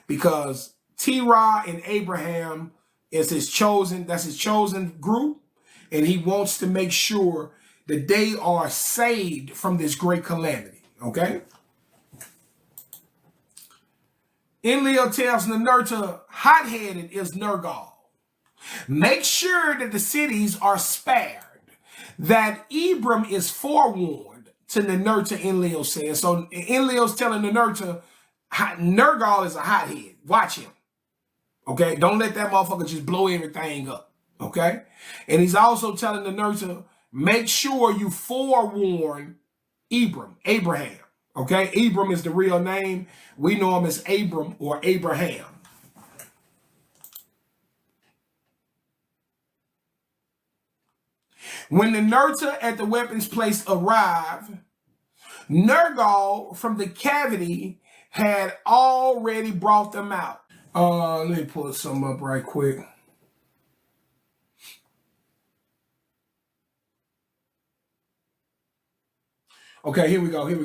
Because Terah and Abraham is his chosen group, and he wants to make sure that they are saved from this great calamity. Okay? Enlil tells Ninurta, hot-headed is Nergal. Make sure that the cities are spared, that Abram is forewarned, to Ninurta, Enlil says. So Enlil's telling Ninurta, Nergal is a hothead. Watch him. Okay? Don't let that motherfucker just blow everything up. Okay? And he's also telling Ninurta, make sure you forewarn Abraham. Okay? Abram is the real name. We know him as Abram or Abraham. When the Nurta at the weapons place arrived, Nergal from the cavity had already brought them out. Let me pull some up right quick. Okay, here we go. I'm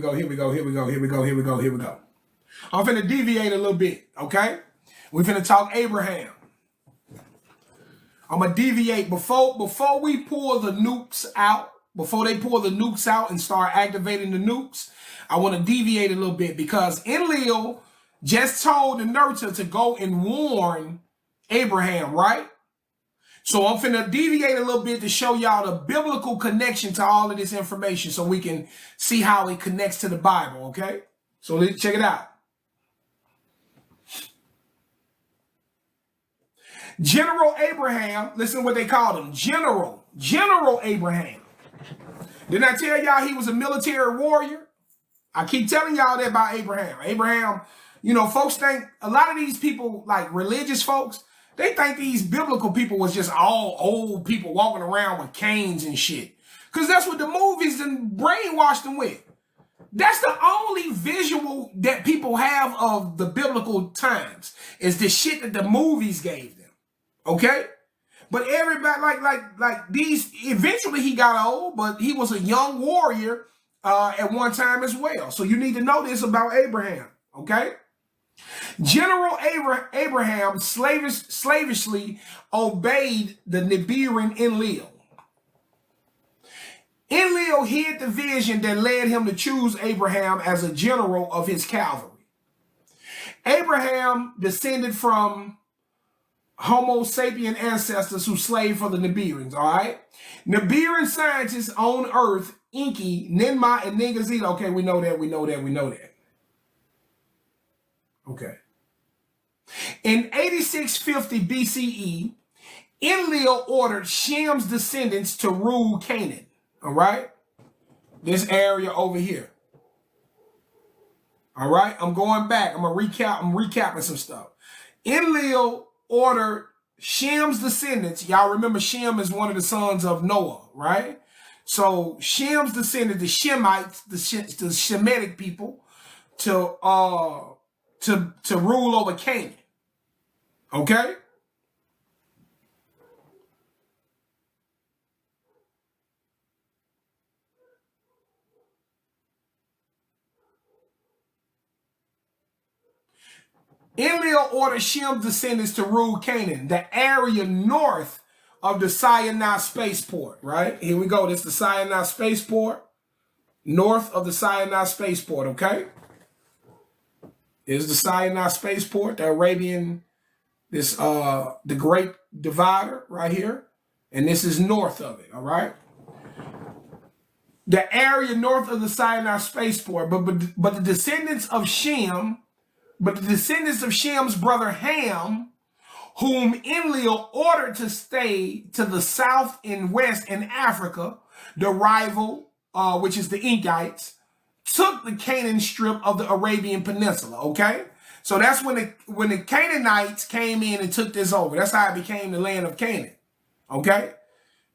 finna deviate a little bit, okay? We're finna talk Abraham. I'm gonna deviate before we pull the nukes out, before they pull the nukes out and start activating the nukes. I want to deviate a little bit because Enlil just told the Nurta to go and warn Abraham, right? So I'm finna deviate a little bit to show y'all the biblical connection to all of this information so we can see how it connects to the Bible, okay? So let's check it out. General Abraham, listen to what they called him, General Abraham. Didn't I tell y'all he was a military warrior? I keep telling y'all that about Abraham. Abraham, you know, folks think, a lot of these people, like religious folks, they think these biblical people was just all old people walking around with canes and shit. Because that's what the movies and brainwashed them with. That's the only visual that people have of the biblical times, is the shit that the movies gave them. Okay? But everybody, like these, eventually he got old, but he was a young warrior at one time as well. So you need to know this about Abraham. Okay? General Abraham slavishly obeyed the Nibiran Enlil. Enlil hid the vision that led him to choose Abraham as a general of his cavalry. Abraham descended from Homo sapien ancestors who slaved for the Nibiruans, all right? Nibiruan scientists on Earth, Enki, Ninmah, and Ningazita. Okay, we know that. Okay. In 8650 BCE, Enlil ordered Shem's descendants to rule Canaan, all right? This area over here. All right, I'm going back. I'm recapping some stuff. Enlil ordered Shem's descendants. Y'all remember Shem is one of the sons of Noah, right? So Shem's descendants, the Shemites, the Shemitic people, to rule over Canaan. Okay? Enlil ordered Shem's descendants to rule Canaan, the area north of the Sinai spaceport, right? Here we go. This is the Sinai spaceport, north of the Sinai spaceport, okay? Here's the Sinai spaceport, the Arabian, the Great Divider right here. And this is north of it, all right? The area north of the Sinai spaceport, but the descendants of Shem, but the descendants of Shem's brother Ham, whom Enlil ordered to stay to the south and west in Africa, the rival, which is the Enkites, took the Canaan strip of the Arabian Peninsula, okay? So that's when the Canaanites came in and took this over. That's how it became the land of Canaan, okay?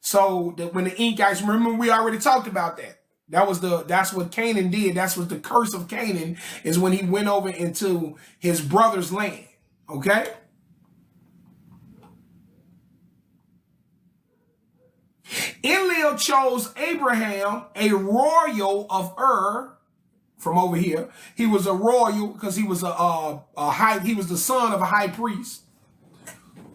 So when the Enkites, remember we already talked about that. That's what Canaan did. That's what the curse of Canaan is, when he went over into his brother's land. Okay? Enlil chose Abraham, a royal of Ur, from over here. He was a royal because he was he was the son of a high priest.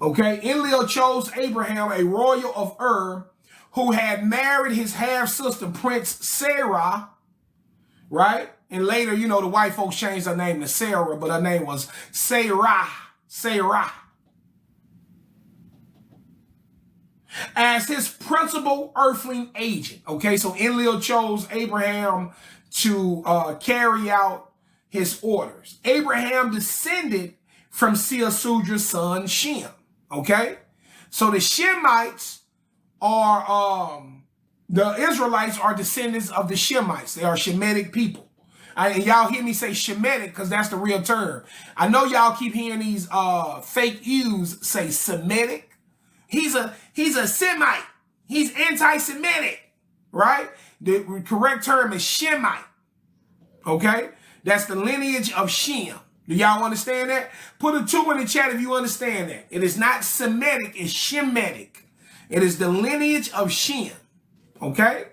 Okay? Enlil chose Abraham, a royal of Ur, who had married his half-sister, Prince Sarah, right? And later, you know, the white folks changed her name to Sarah, but her name was Sarah. As his principal earthling agent, okay? So Enlil chose Abraham to carry out his orders. Abraham descended from Seasudra's son, Shem, okay? So the Shemites are, the Israelites are descendants of the Shemites. They are Shemitic people. And y'all hear me say Shemitic because that's the real term. I know y'all keep hearing these fake U's say Semitic. He's a Semite. He's anti-Semitic, right? The correct term is Shemite. Okay? That's the lineage of Shem. Do y'all understand that? Put a 2 in the chat if you understand that. It is not Semitic, it's Shemitic. It is the lineage of Shem, okay?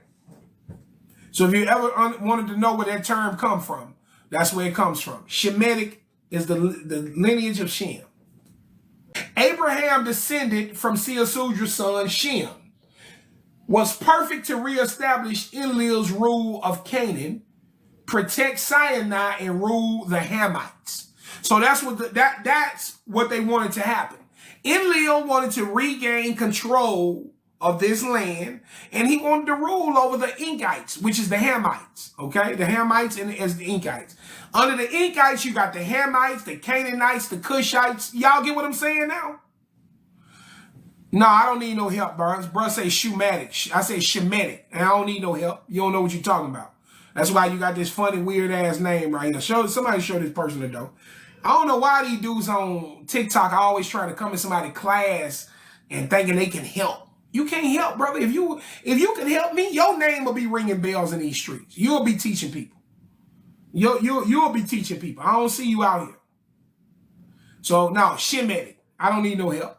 So if you ever wanted to know where that term comes from, that's where it comes from. Shemitic is the lineage of Shem. Abraham descended from Seasudra's son Shem, was perfect to reestablish Enlil's rule of Canaan, protect Sinai, and rule the Hamites. So that's what they wanted to happen. Enlil wanted to regain control of this land, and he wanted to rule over the Enkites, which is the Hamites, okay? The Hamites as the Enkites. Under the Enkites, you got the Hamites, the Canaanites, the Cushites. Y'all get what I'm saying now? No, I don't need no help, bro. Bro say Shumatic. I say Shemitic, and I don't need no help. You don't know what you're talking about. That's why you got this funny, weird-ass name right here. Somebody show this person the dough. I don't know why these dudes on TikTok are always trying to come in somebody's class and thinking they can help. You can't help, brother. If you can help me, your name will be ringing bells in these streets. You'll be teaching people. You'll be teaching people. I don't see you out here. So, no, Shemitic. I don't need no help.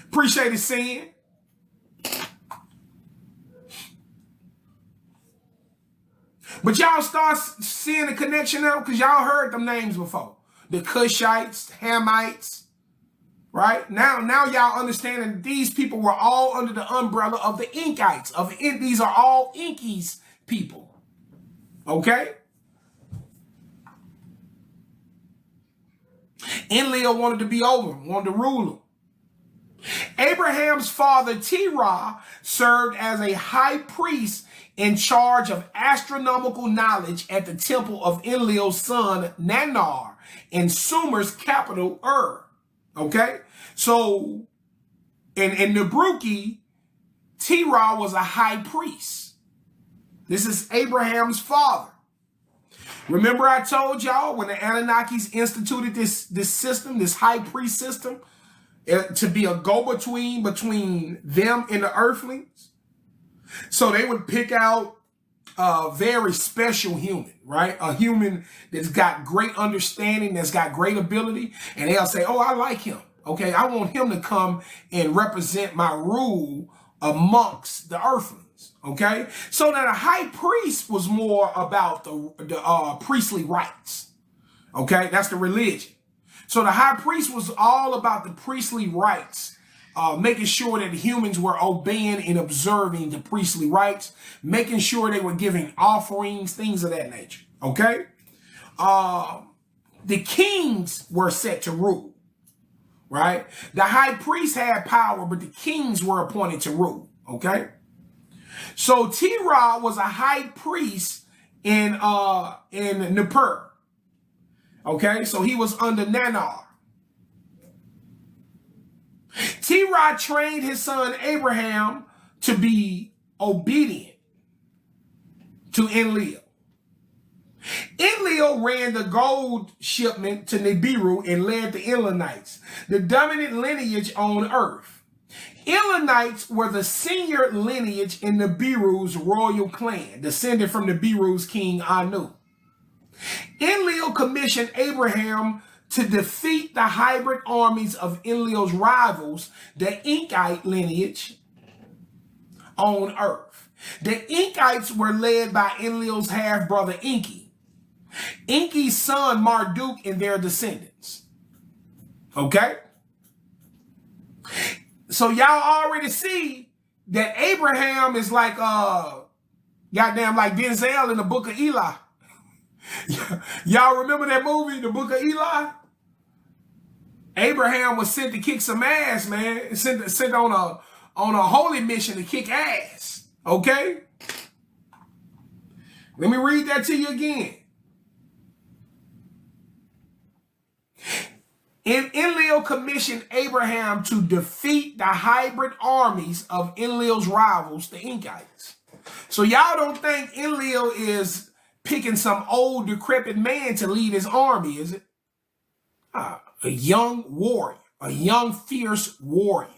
Appreciate it, seeing. But y'all start seeing the connection now because y'all heard them names before. The Cushites, Hamites, Right? Now y'all understanding that these people were all under the umbrella of the Enkites. These are all Enki's people. Okay? Enlil wanted to be over him, wanted to rule him. Abraham's father, Terah, served as a high priest in charge of astronomical knowledge at the temple of Enlil's son, Nanar, in Sumer's capital, Ur. Okay? So, in Nabruki, Terah was a high priest. This is Abraham's father. Remember I told y'all when the Anunnakis instituted this system, this high priest system, to be a go-between between them and the earthlings? So they would pick out a very special human, right? A human that's got great understanding, that's got great ability, and they'll say, oh, I like him. Okay, I want him to come and represent my rule amongst the earthlings. Okay, so that a high priest was more about the priestly rights. Okay, that's the religion. So the high priest was all about the priestly rights, making sure that the humans were obeying and observing the priestly rights, making sure they were giving offerings, things of that nature. Okay, the kings were set to rule. Right? The high priest had power, but the kings were appointed to rule. Okay? So Terah was a high priest in Nippur. Okay? So he was under Nanar. Terah trained his son Abraham to be obedient to Enlil. Enlil ran the gold shipment to Nibiru and led the Elonites, the dominant lineage on earth. Elonites were the senior lineage in Nibiru's royal clan, descended from Nibiru's king Anu. Enlil commissioned Abraham to defeat the hybrid armies of Enlil's rivals, the Enkite lineage on earth. The Enkites were led by Enlil's half-brother Enki. Enki's son Marduk and their descendants. Okay? So y'all already see that Abraham is like goddamn like Denzel in the Book of Eli. Y'all remember that movie, the Book of Eli? Abraham was sent to kick some ass, man. Sent on a holy mission to kick ass. Okay? Let me read that to you again. And Enlil commissioned Abraham to defeat the hybrid armies of Enlil's rivals, the Enkites. So y'all don't think Enlil is picking some old decrepit man to lead his army, is it? A young warrior, a young fierce warrior.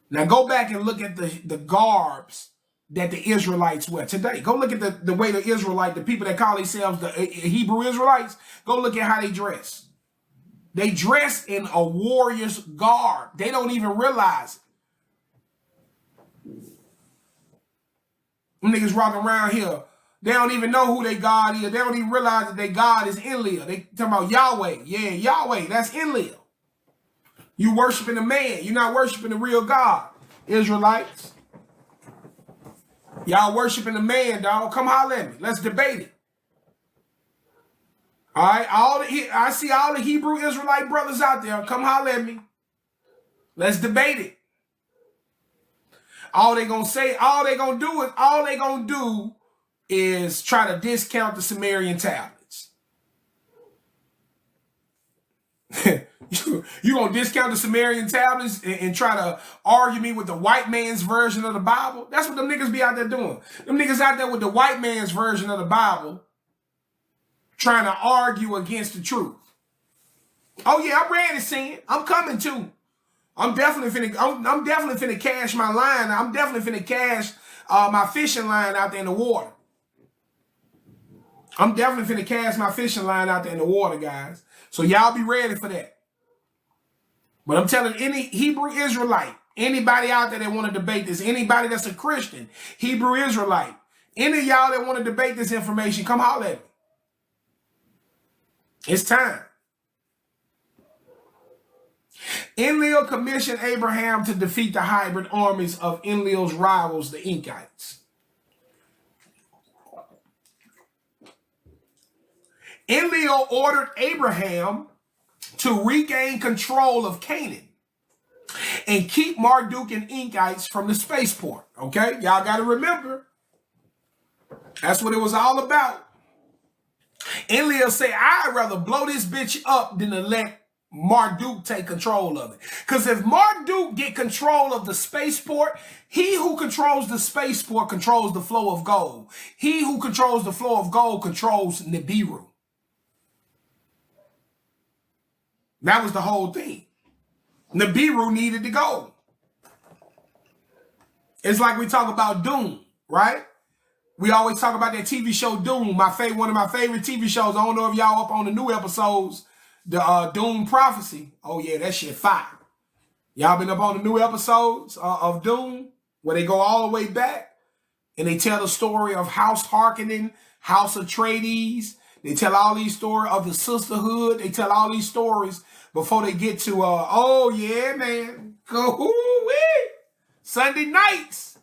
Now go back and look at the garbs that the Israelites wear today. Go look at the way the people that call themselves the Hebrew Israelites, go look at how they dress. They dress in a warrior's garb. They don't even realize it. Them niggas walking around here, they don't even know who their God is. They don't even realize that their God is Enlil. They talking about Yahweh. Yeah, Yahweh, that's Enlil. You worshiping a man. You're not worshiping the real God, Israelites. Y'all worshiping a man, dog. Come holler at me. Let's debate it. All right, I see all the Hebrew Israelite brothers out there. Come holler at me. Let's debate it. All they gonna do is try to discount the Sumerian tablets. You gonna discount the Sumerian tablets and try to argue me with the white man's version of the Bible? That's what them niggas be out there doing. Them niggas out there with the white man's version of the Bible, trying to argue against the truth. Oh yeah, I'm ready to see it. I'm coming too. I'm definitely finna cash my line. I'm definitely finna cash my fishing line out there in the water. I'm definitely finna cast my fishing line out there in the water, guys. So y'all be ready for that. But I'm telling any Hebrew Israelite, anybody out there that want to debate this, anybody that's a Christian, Hebrew Israelite, any of y'all that want to debate this information, come holler at me. It's time. Enlil commissioned Abraham to defeat the hybrid armies of Enlil's rivals, the Enkites. Enlil ordered Abraham to regain control of Canaan and keep Marduk and Enkites from the spaceport. Okay, y'all got to remember, that's what it was all about. Enlil said, I'd rather blow this bitch up than to let Marduk take control of it. Because if Marduk get control of the spaceport, he who controls the spaceport controls the flow of gold. He who controls the flow of gold controls Nibiru. That was the whole thing. Nibiru needed to go. It's like we talk about Doom, right? We always talk about that TV show Doom, one of my favorite TV shows. I don't know if y'all up on the new episodes, the Doom Prophecy. Oh yeah, that shit fire. Y'all been up on the new episodes of Doom, where they go all the way back and they tell the story of House Harkonnen, House Atreides. They tell all these stories of the sisterhood. They tell all these stories before they get to, oh yeah, man. Go-hoo-wee. Sunday nights,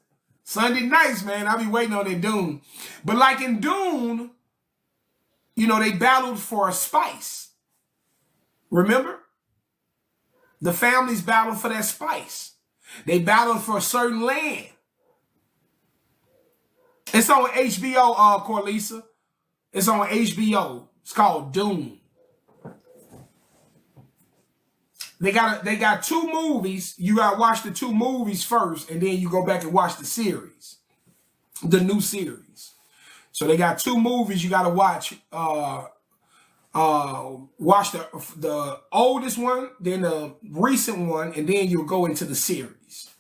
man. I be waiting on that Dune. But like in Dune, you know, they battled for a spice. Remember? The families battled for that spice. They battled for a certain land. It's on HBO, Corlisa. It's on HBO. It's called Dune. They got two movies. You gotta watch the two movies first, and then you go back and watch the series, the new series. So they got two movies you gotta watch. Watch the oldest one, then the recent one, and then you'll go into the series.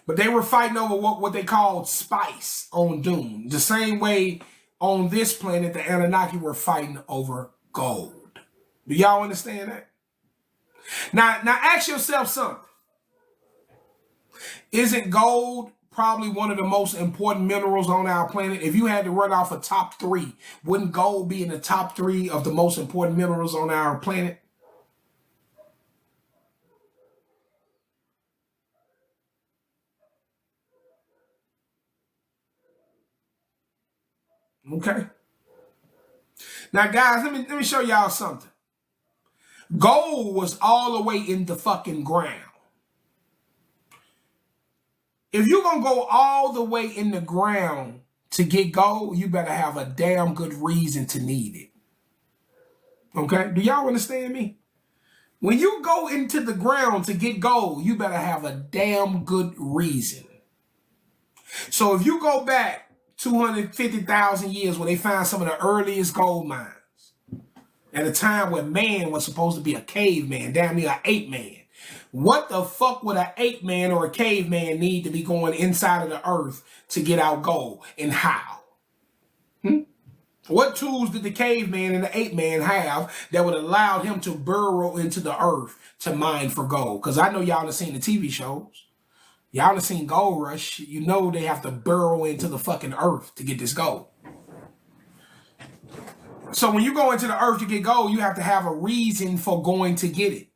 But they were fighting over what they called spice on Dune. The same way on this planet, the Anunnaki were fighting over gold. Do y'all understand that? Now ask yourself something. Isn't gold probably one of the most important minerals on our planet? If you had to run off a top three, wouldn't gold be in the top three of the most important minerals on our planet? Okay. Now, guys, let me show y'all something. Gold was all the way in the fucking ground. If you're going to go all the way in the ground to get gold, you better have a damn good reason to need it. Okay? Do y'all understand me? When you go into the ground to get gold, you better have a damn good reason. So if you go back 250,000 years when they found some of the earliest gold mines, at a time when man was supposed to be a caveman, damn near an ape man. What the fuck would an ape man or a caveman need to be going inside of the earth to get out gold, and how? What tools did the caveman and the ape man have that would allow him to burrow into the earth to mine for gold? Because I know y'all have seen the TV shows. Y'all have seen Gold Rush. You know they have to burrow into the fucking earth to get this gold. So when you go into the earth to get gold, you have to have a reason for going to get it.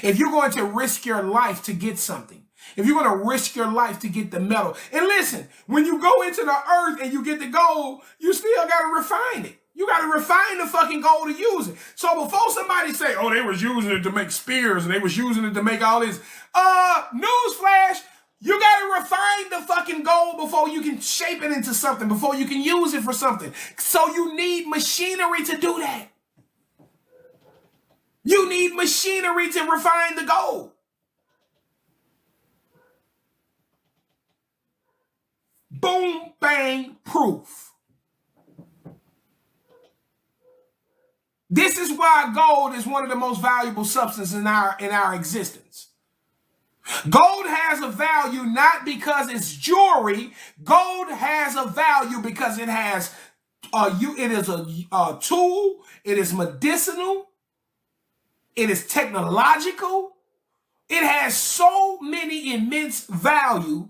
If you're going to risk your life to get something, if you're going to risk your life to get the metal, and listen, when you go into the earth and you get the gold, you still got to refine it. You got to refine the fucking gold to use it. So before somebody say, oh, they was using it to make spears and they was using it to make all this, newsflash, you got to refine the fucking gold before you can shape it into something, before you can use it for something. So you need machinery to do that. You need machinery to refine the gold. Boom, bang, proof. This is why gold is one of the most valuable substances in our existence. Gold has a value not because it's jewelry. Gold has a value because it has it is a tool. It is medicinal. It is technological. It has so many immense value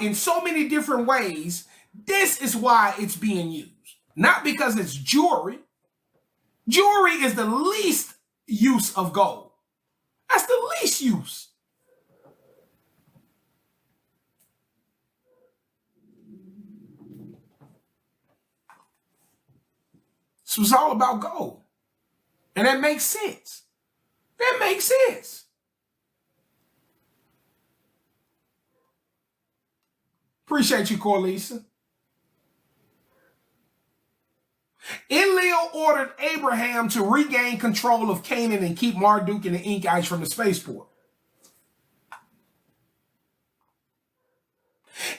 in so many different ways. This is why it's being used. Not because it's jewelry. Jewelry is the least use of gold. That's the least use. This was all about gold. And that makes sense. That makes sense. Appreciate you, Corlisa. Enlil ordered Abraham to regain control of Canaan and keep Marduk and the Enkites from the spaceport.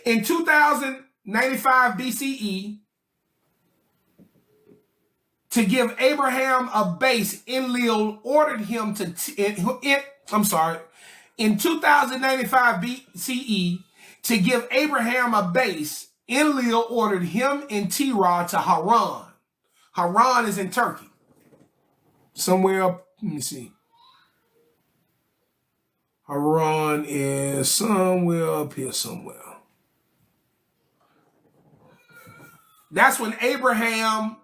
In 2095 BCE, to give Abraham a base, Enlil ordered him to, in 2095 BCE, to give Abraham a base, Enlil ordered him and Terah to Haran. Haran is in Turkey. Somewhere up, let me see. Haran is somewhere up here somewhere. That's when Abraham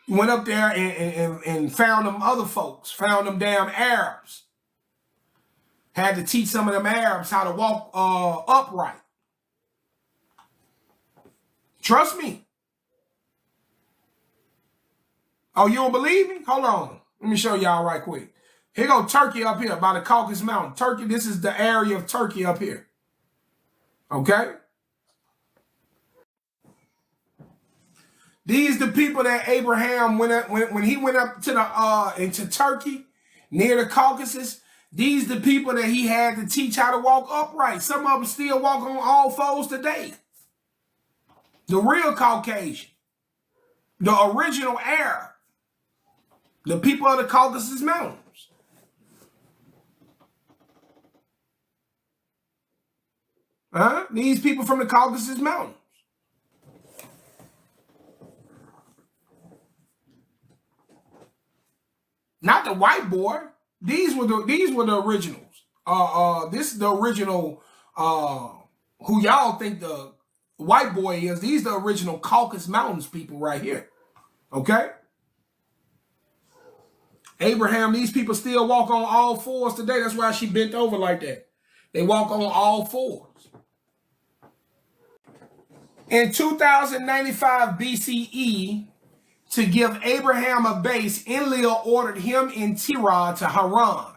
went up there and found them other folks, found them damn Arabs. Had to teach some of them Arabs how to walk upright. Trust me. Oh, you don't believe me? Hold on. Let me show y'all right quick. Here go Turkey up here by the Caucasus Mountain. Turkey, this is the area of Turkey up here. Okay? These the people that Abraham went up when he went up to the into Turkey near the Caucasus. These the people that he had to teach how to walk upright. Some of them still walk on all fours today. The real Caucasian, the original Arab, the people of the Caucasus Mountains. These people from the Caucasus Mountains. Not the white boy. These were the originals. This is the original who y'all think the white boy is. These are the original Caucasus Mountains people right here. Okay? Abraham, these people still walk on all fours today. That's why she bent over like that. They walk on all fours. In 2095 BCE, to give Abraham a base, Enlil ordered him and Terah to Haran.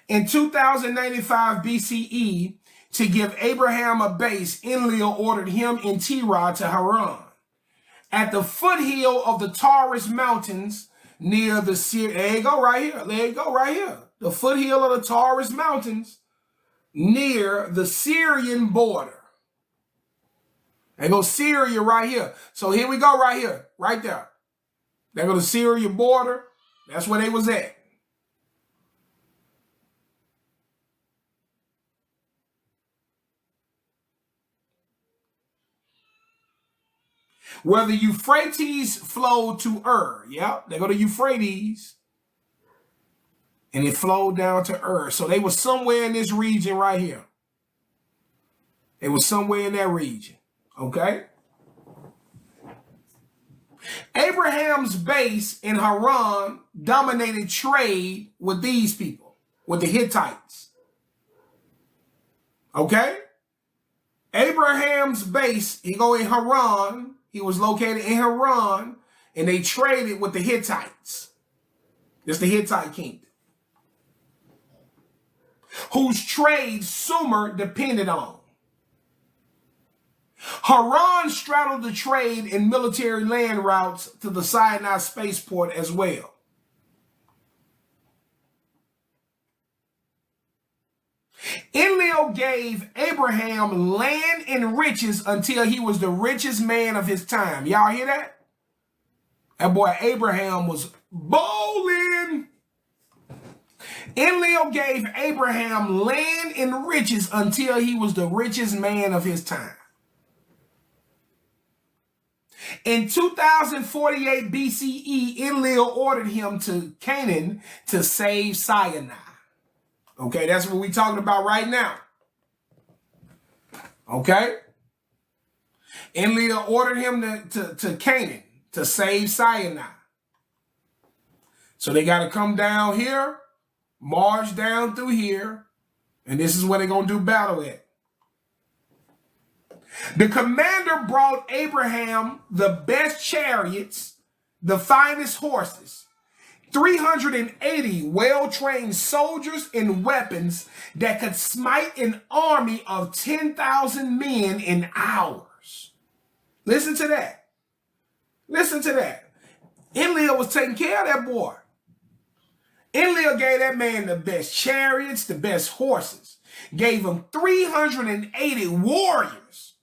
In 2095 BCE, to give Abraham a base, Enlil ordered him and Terah to Haran. At the foothill of the Taurus Mountains near the there you go right here. There you go right here. The foothill of the Taurus Mountains near the Syrian border. There go Syria right here. So here we go right here, right there. There go the Syria border. That's where they was at. Where the Euphrates flowed to Ur. Yep, they go to Euphrates. And it flowed down to Ur. So they were somewhere in this region right here. They were somewhere in that region. Okay? Abraham's base in Haran dominated trade with these people, with the Hittites. Okay? Abraham's base, he go in Haran. He was located in Haran, and they traded with the Hittites. It's the Hittite kingdom, whose trade Sumer depended on. Haran straddled the trade and military land routes to the Sinai spaceport as well. Enlil gave Abraham land and riches until he was the richest man of his time. Y'all hear that? That boy Abraham was bowling. Enlil gave Abraham land and riches until he was the richest man of his time. In 2048 BCE, Enlil ordered him to Canaan to save Sinai. Okay, that's what we're talking about right now. Okay? Enlil ordered him to Canaan to save Sinai. So they got to come down here, march down through here, and this is where they're going to do battle at. The commander brought Abraham the best chariots, the finest horses, 380 well-trained soldiers and weapons that could smite an army of 10,000 men in hours. Listen to that. Listen to that. Enlil was taking care of that boy. Enlil gave that man the best chariots, the best horses. Gave him 380 warriors.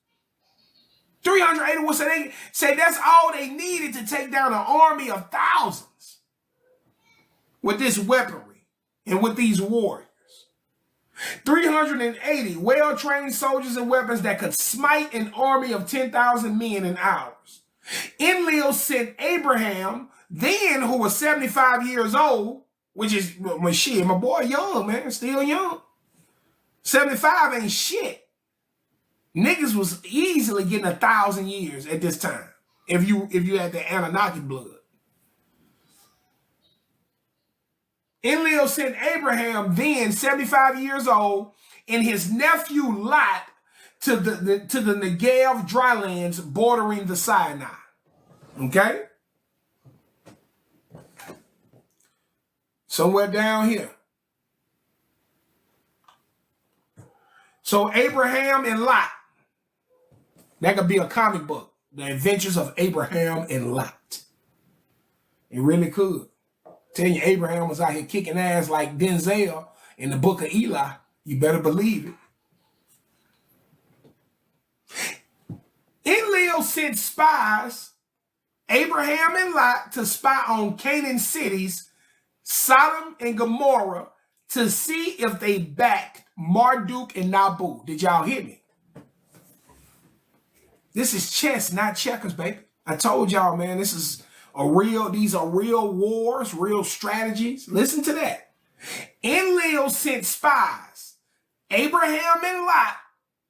380 was they say that's all they needed to take down an army of thousands with this weaponry and with these warriors. 380 well-trained soldiers and weapons that could smite an army of 10,000 men in hours. Enlil sent Abraham, then who was 75 years old, which is, well, shit, my boy young, man, still young. 75 ain't shit. Niggas was easily getting 1,000 years at this time if you had the Anunnaki blood. Enlil sent Abraham, then 75 years old, and his nephew Lot to the Negev drylands bordering the Sinai. Okay? Somewhere down here. So Abraham and Lot. That could be a comic book. The Adventures of Abraham and Lot. It really could. Tell you Abraham was out here kicking ass like Denzel in the book of Eli. You better believe it. Enlil sent spies, Abraham and Lot, to spy on Canaan cities, Sodom and Gomorrah, to see if they backed Marduk and Nabu. Did y'all hear me? This is chess, not checkers, baby. I told y'all, man, these are real wars, real strategies. Listen to that. Enlil sent spies, Abraham and Lot,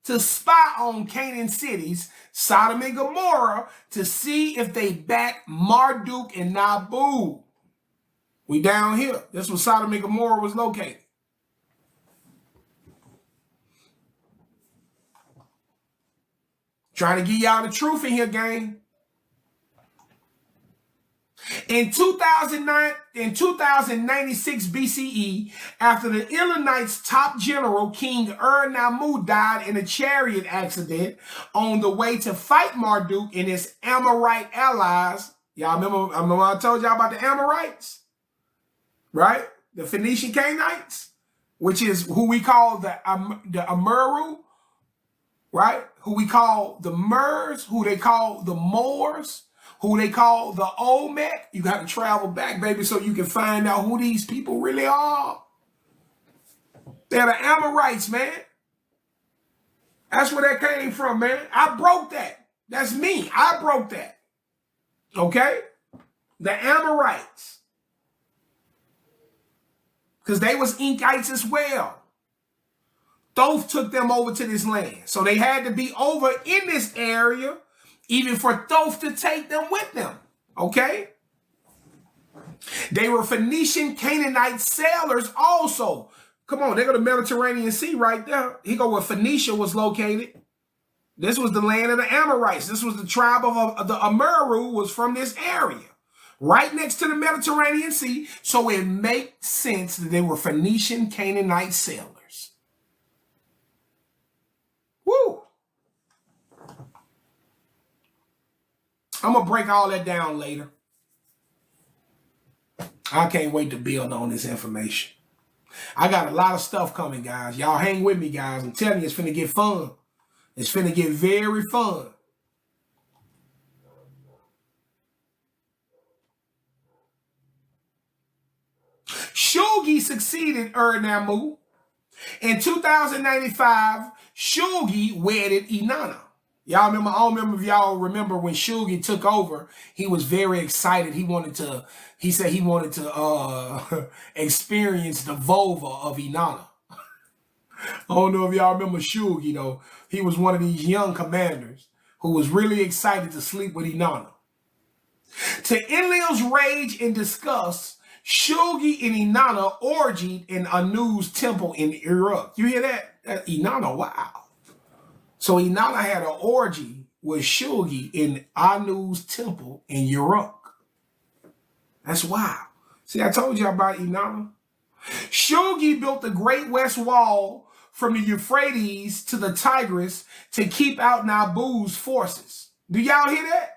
to spy on Canaan cities, Sodom and Gomorrah, to see if they backed Marduk and Nabu. We down here. That's where Sodom and Gomorrah was located. Trying to give y'all the truth in here, gang. In 2096 BCE, after the Elamites' top general, King Ur-Nammu, died in a chariot accident on the way to fight Marduk and his Amorite allies. Y'all remember I told y'all about the Amorites? Right? The Phoenician Canaanites, which is who we call the Amuru, right? Who we call the Mers, who they call the Moors, who they call the Olmec. You got to travel back, baby, so you can find out who these people really are. They're the Amorites, man. That's where that came from, man. I broke that. That's me. I broke that. Okay? The Amorites. Because they was Enkites as well. Thoth took them over to this land. So they had to be over in this area even for Thoth to take them with them. Okay? They were Phoenician Canaanite sailors also. Come on, they go to the Mediterranean Sea right there. He go where Phoenicia was located. This was the land of the Amorites. This was the tribe of the Amuru was from this area. Right next to the Mediterranean Sea. So it makes sense that they were Phoenician Canaanite sailors. Woo! I'm going to break all that down later. I can't wait to build on this information. I got a lot of stuff coming, guys. Y'all hang with me, guys. I'm telling you, it's finna get fun. It's finna get very fun. Shulgi succeeded Ur-Nammu. In 2095, Shulgi wedded Inanna. Y'all remember? I don't remember if y'all remember when Shulgi took over. He was very excited. He said he wanted to experience the vulva of Inanna. I don't know if y'all remember Shulgi though. He was one of these young commanders who was really excited to sleep with Inanna. To Enlil's rage and disgust, Shulgi and Inanna orgied in Anu's temple in Iraq. You hear that? Inanna, wow. So Inanna had an orgy with Shulgi in Anu's temple in Iraq. That's wild. See, I told you about Inanna. Shulgi built the Great West Wall from the Euphrates to the Tigris to keep out Nabu's forces. Do y'all hear that?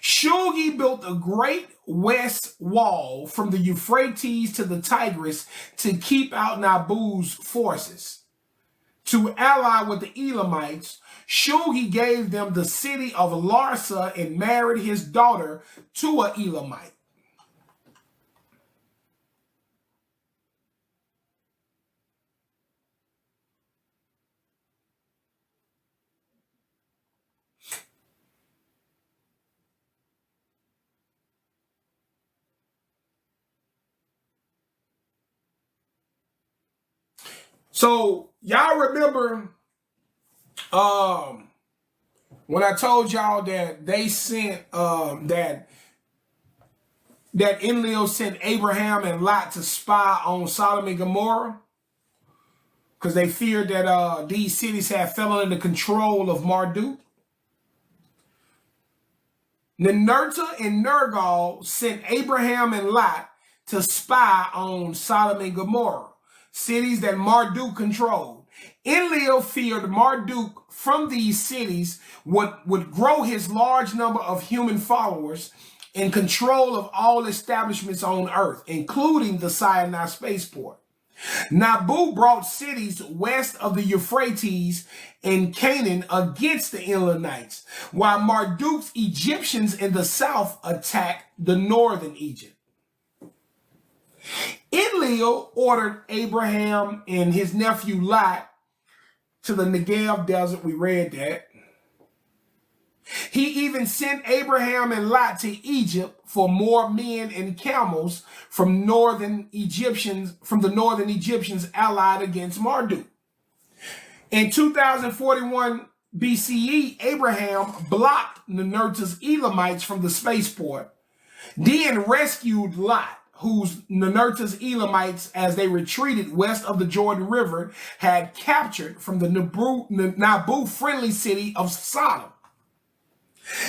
Shulgi built the Great West Wall from the Euphrates to the Tigris to keep out Nabu's forces. To ally with the Elamites, Shulgi gave them the city of Larsa and married his daughter to an Elamite. So y'all remember when I told y'all that they sent that Enlil sent Abraham and Lot to spy on Sodom and Gomorrah because they feared that these cities had fallen into control of Marduk. Ninurta and Nergal sent Abraham and Lot to spy on Sodom and Gomorrah, cities that Marduk controlled. Enlil feared Marduk from these cities would grow his large number of human followers in control of all establishments on earth, including the Sinai spaceport. Nabu brought cities west of the Euphrates in Canaan against the Elamites, while Marduk's Egyptians in the south attacked the northern Egypt. Enlil ordered Abraham and his nephew Lot to the Negev desert. We read that. He even sent Abraham and Lot to Egypt for more men and camels from the northern Egyptians allied against Marduk. In 2041 BCE, Abraham blocked Ninurta's Elamites from the spaceport, then rescued Lot, whose Ninurta's Elamites, as they retreated west of the Jordan River, had captured from the Nabu-friendly city of Sodom.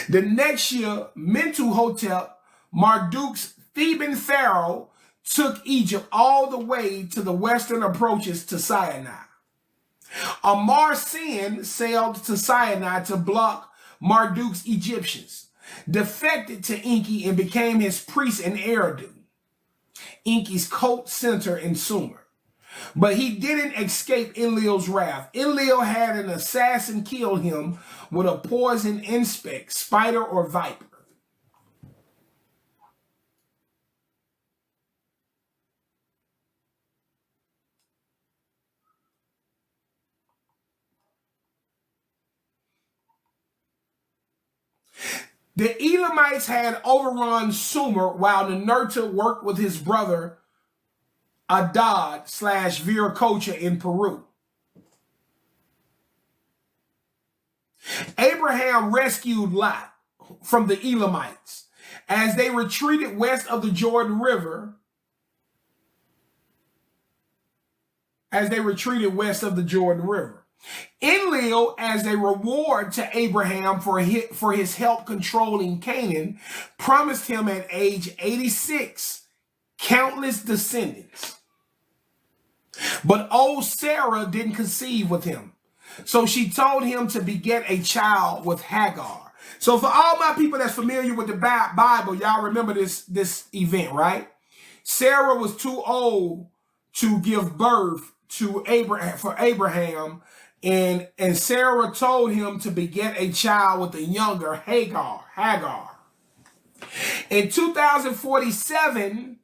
The next year, Mentuhotep, Marduk's Theban pharaoh, took Egypt all the way to the western approaches to Sinai. Amar Sin sailed to Sinai to block Marduk's Egyptians, defected to Enki and became his priest in Eridu, Enki's cult center in Sumer. But he didn't escape Enlil's wrath. Enlil had an assassin kill him with a poison insect, spider or viper. The Elamites had overrun Sumer while Ninurta worked with his brother Adad / Viracocha in Peru. Abraham rescued Lot from the Elamites as they retreated west of the Jordan River. Enlil, as a reward to Abraham for his help controlling Canaan, promised him at age 86 countless descendants. But old Sarah didn't conceive with him, so she told him to beget a child with Hagar. So for all my people that's familiar with the Bible, y'all remember this event, right? Sarah was too old to give birth to Abraham, and Sarah told him to beget a child with a younger Hagar. In 2047,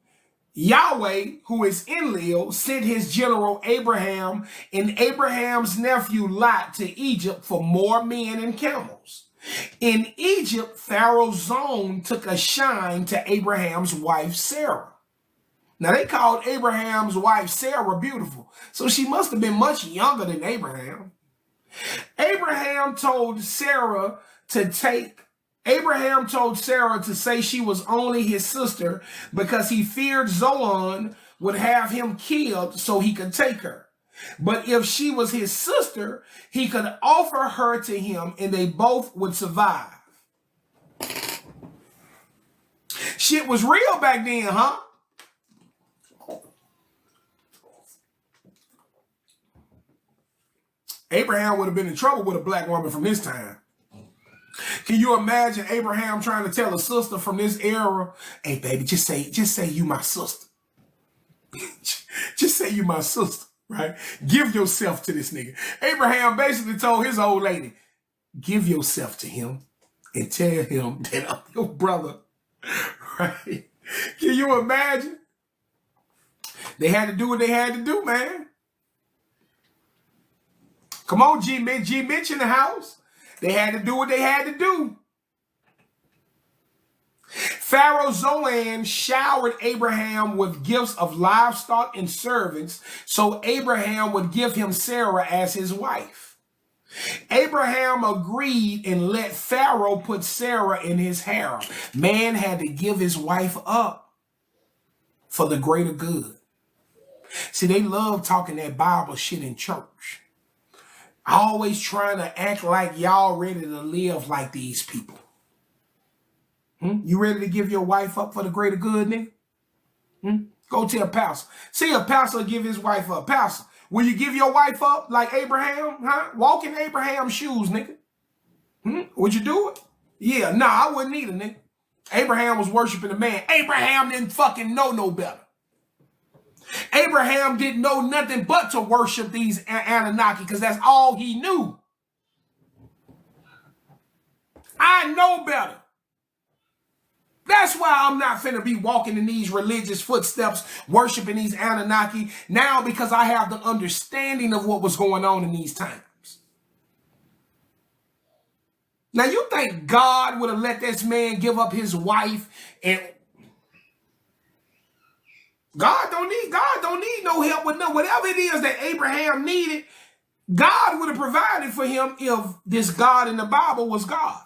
Yahweh, who is Enlil, sent his general Abraham and Abraham's nephew Lot to Egypt for more men and camels. In Egypt, Pharaoh Zone took a shine to Abraham's wife Sarah. Now, they called Abraham's wife Sarah beautiful, so she must have been much younger than Abraham. Abraham told Sarah to take Abraham told Sarah to say she was only his sister because he feared Zoan would have him killed so he could take her. But if she was his sister, he could offer her to him and they both would survive. Shit was real back then, huh? Abraham would have been in trouble with a black woman from this time. Can you imagine Abraham trying to tell a sister from this era, hey baby, just say you my sister. Just say you my sister, right? Give yourself to this nigga. Abraham basically told his old lady, give yourself to him and tell him that I'm your brother, right? Can you imagine? They had to do what they had to do, man. Come on, G Mitch in the house. They had to do what they had to do. Pharaoh Zoan showered Abraham with gifts of livestock and servants, so Abraham would give him Sarah as his wife. Abraham agreed and let Pharaoh put Sarah in his harem. Man had to give his wife up for the greater good. See, they love talking that Bible shit in church. Always trying to act like y'all ready to live like these people. You ready to give your wife up for the greater good, nigga? Go tell pastor. See, a pastor give his wife up. Pastor, will you give your wife up like Abraham? Huh? Walk in Abraham's shoes, nigga. Would you do it? Yeah, nah, I wouldn't either, nigga. Abraham was worshiping a man. Abraham didn't fucking know no better. Abraham didn't know nothing but to worship these Anunnaki because that's all he knew. I know better. That's why I'm not finna be walking in these religious footsteps, worshiping these Anunnaki now because I have the understanding of what was going on in these times. Now you think God would have let this man give up his wife and God don't need no help with no whatever it is that Abraham needed. God would have provided for him if this God in the Bible was God.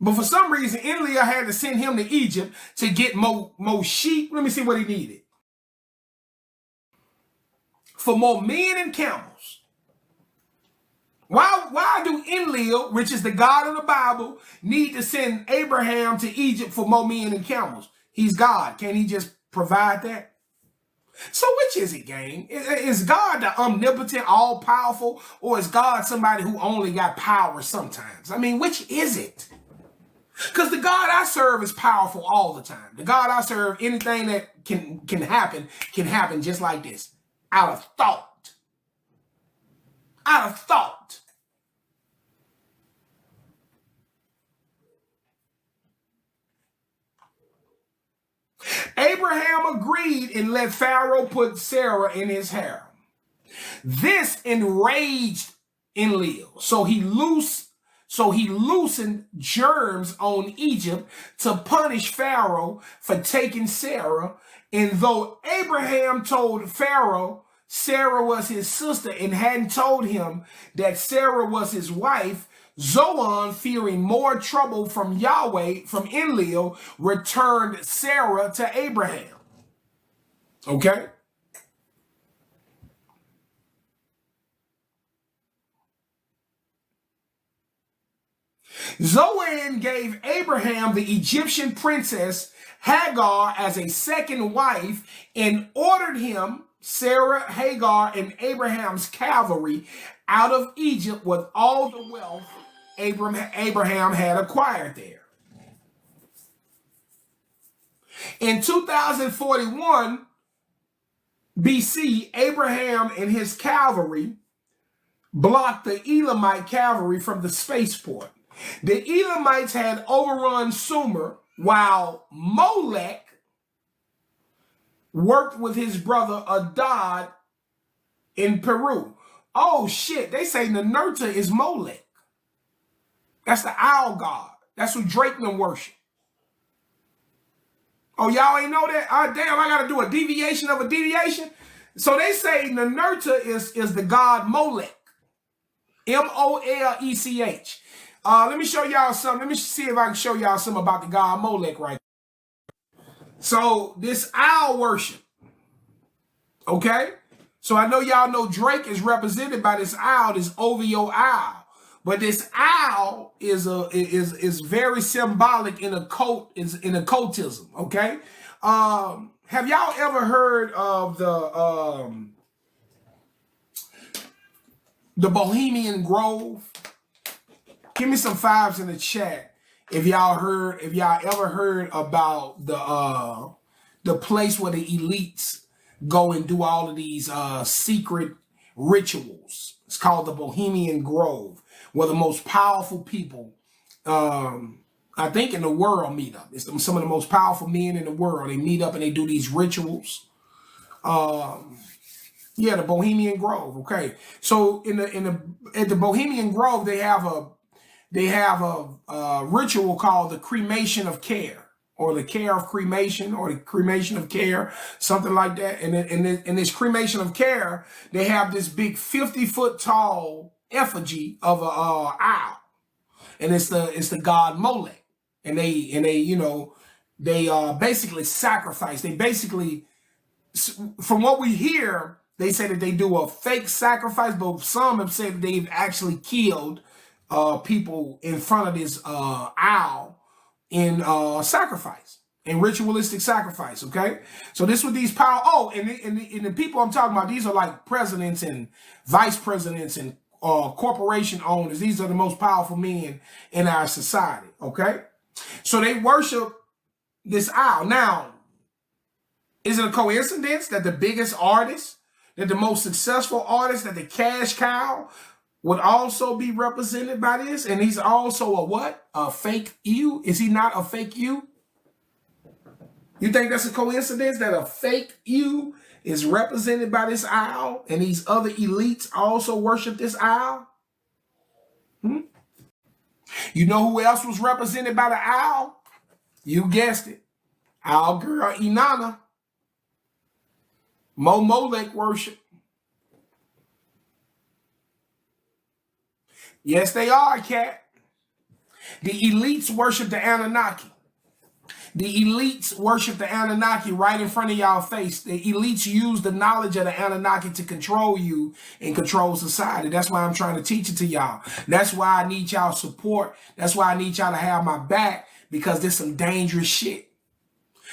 But for some reason, Enki had to send him to Egypt to get more sheep. Let me see what he needed. For more men and camels. Why do Enlil, which is the God of the Bible, need to send Abraham to Egypt for more men and camels? He's God. Can't he just provide that? So which is it, gang? Is God the omnipotent, all-powerful, or is God somebody who only got power sometimes? I mean, which is it? Because the God I serve is powerful all the time. The God I serve, anything that can happen just like this. Out of thought. Out of thought. Abraham agreed and let Pharaoh put Sarah in his harem. This enraged Enlil, so he loosened germs on Egypt to punish Pharaoh for taking Sarah. And though Abraham told Pharaoh Sarah was his sister and hadn't told him that Sarah was his wife, Zoan, fearing more trouble from Yahweh, from Enlil, returned Sarah to Abraham. Okay? Zoan gave Abraham the Egyptian princess Hagar as a second wife and ordered him, Sarah, Hagar, and Abraham's cavalry out of Egypt with all the wealth Abraham had acquired there. In 2041 BC, Abraham and his cavalry blocked the Elamite cavalry from the spaceport. The Elamites had overrun Sumer while Molech worked with his brother Adad in Peru. Oh shit, they say Ninurta is Molech. That's the owl god. That's who Drake them worship. Oh, y'all ain't know that? Damn, I got to do a deviation of a deviation. So they say Ninurta is the god Molech. M-O-L-E-C-H. Let me show y'all something. Let me see if I can show y'all something about the god Molech right now. So this owl worship, okay? So I know y'all know Drake is represented by this owl, this OVO owl. But this owl is very symbolic in occultism, okay? Have y'all ever heard of the Bohemian Grove? Give me some fives in the chat if y'all ever heard about the place where the elites go and do all of these secret rituals. It's called the Bohemian Grove, where the most powerful people, I think in the world, meet up. It's some of the most powerful men in the world. They meet up and they do these rituals. Yeah, the Bohemian Grove. Okay, so at the Bohemian Grove, they have a ritual called the cremation of care, or the care of cremation, or the cremation of care, something like that. And in this cremation of care, they have this big 50-foot tall effigy of a owl, and it's the god Molech, and they basically sacrifice. They basically, from what we hear, they say that they do a fake sacrifice, but some have said that they've actually killed people in front of this owl in sacrifice, in ritualistic sacrifice. Okay, so this with these power. Oh, and the people I'm talking about, these are like presidents and vice presidents and corporation owners. These are the most powerful men in our society. Okay, so they worship this owl. Now, is it a coincidence that the biggest artist, that the most successful artist, that the cash cow would also be represented by this? And he's also a what? A fake you? Is he not a fake you? You think that's a coincidence that a fake you is represented by this owl and these other elites also worship this owl? You know who else was represented by the owl? You guessed it. Our girl Inanna. Molech worship. Yes, they are, cat. The elites worship the Anunnaki. The elites worship the Anunnaki right in front of y'all face. The elites use the knowledge of the Anunnaki to control you and control society. That's why I'm trying to teach it to y'all. That's why I need y'all support. That's why I need y'all to have my back, because there's some dangerous shit.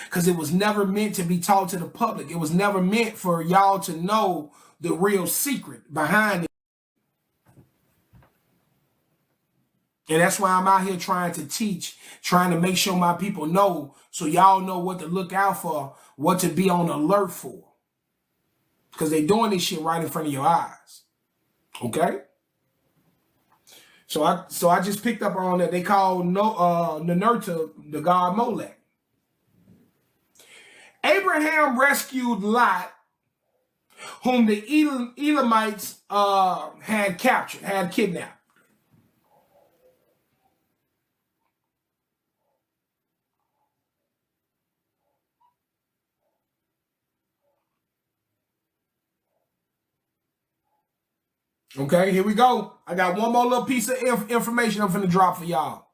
Because it was never meant to be taught to the public. It was never meant for y'all to know the real secret behind it. And that's why I'm out here trying to teach, trying to make sure my people know, so y'all know what to look out for, what to be on alert for. Because they're doing this shit right in front of your eyes. Okay? So I just picked up on that. They call Ninurta the god Molech. Abraham rescued Lot, whom the Elamites had captured, had kidnapped. Okay, here we go. I got one more little piece of information I'm finna drop for y'all.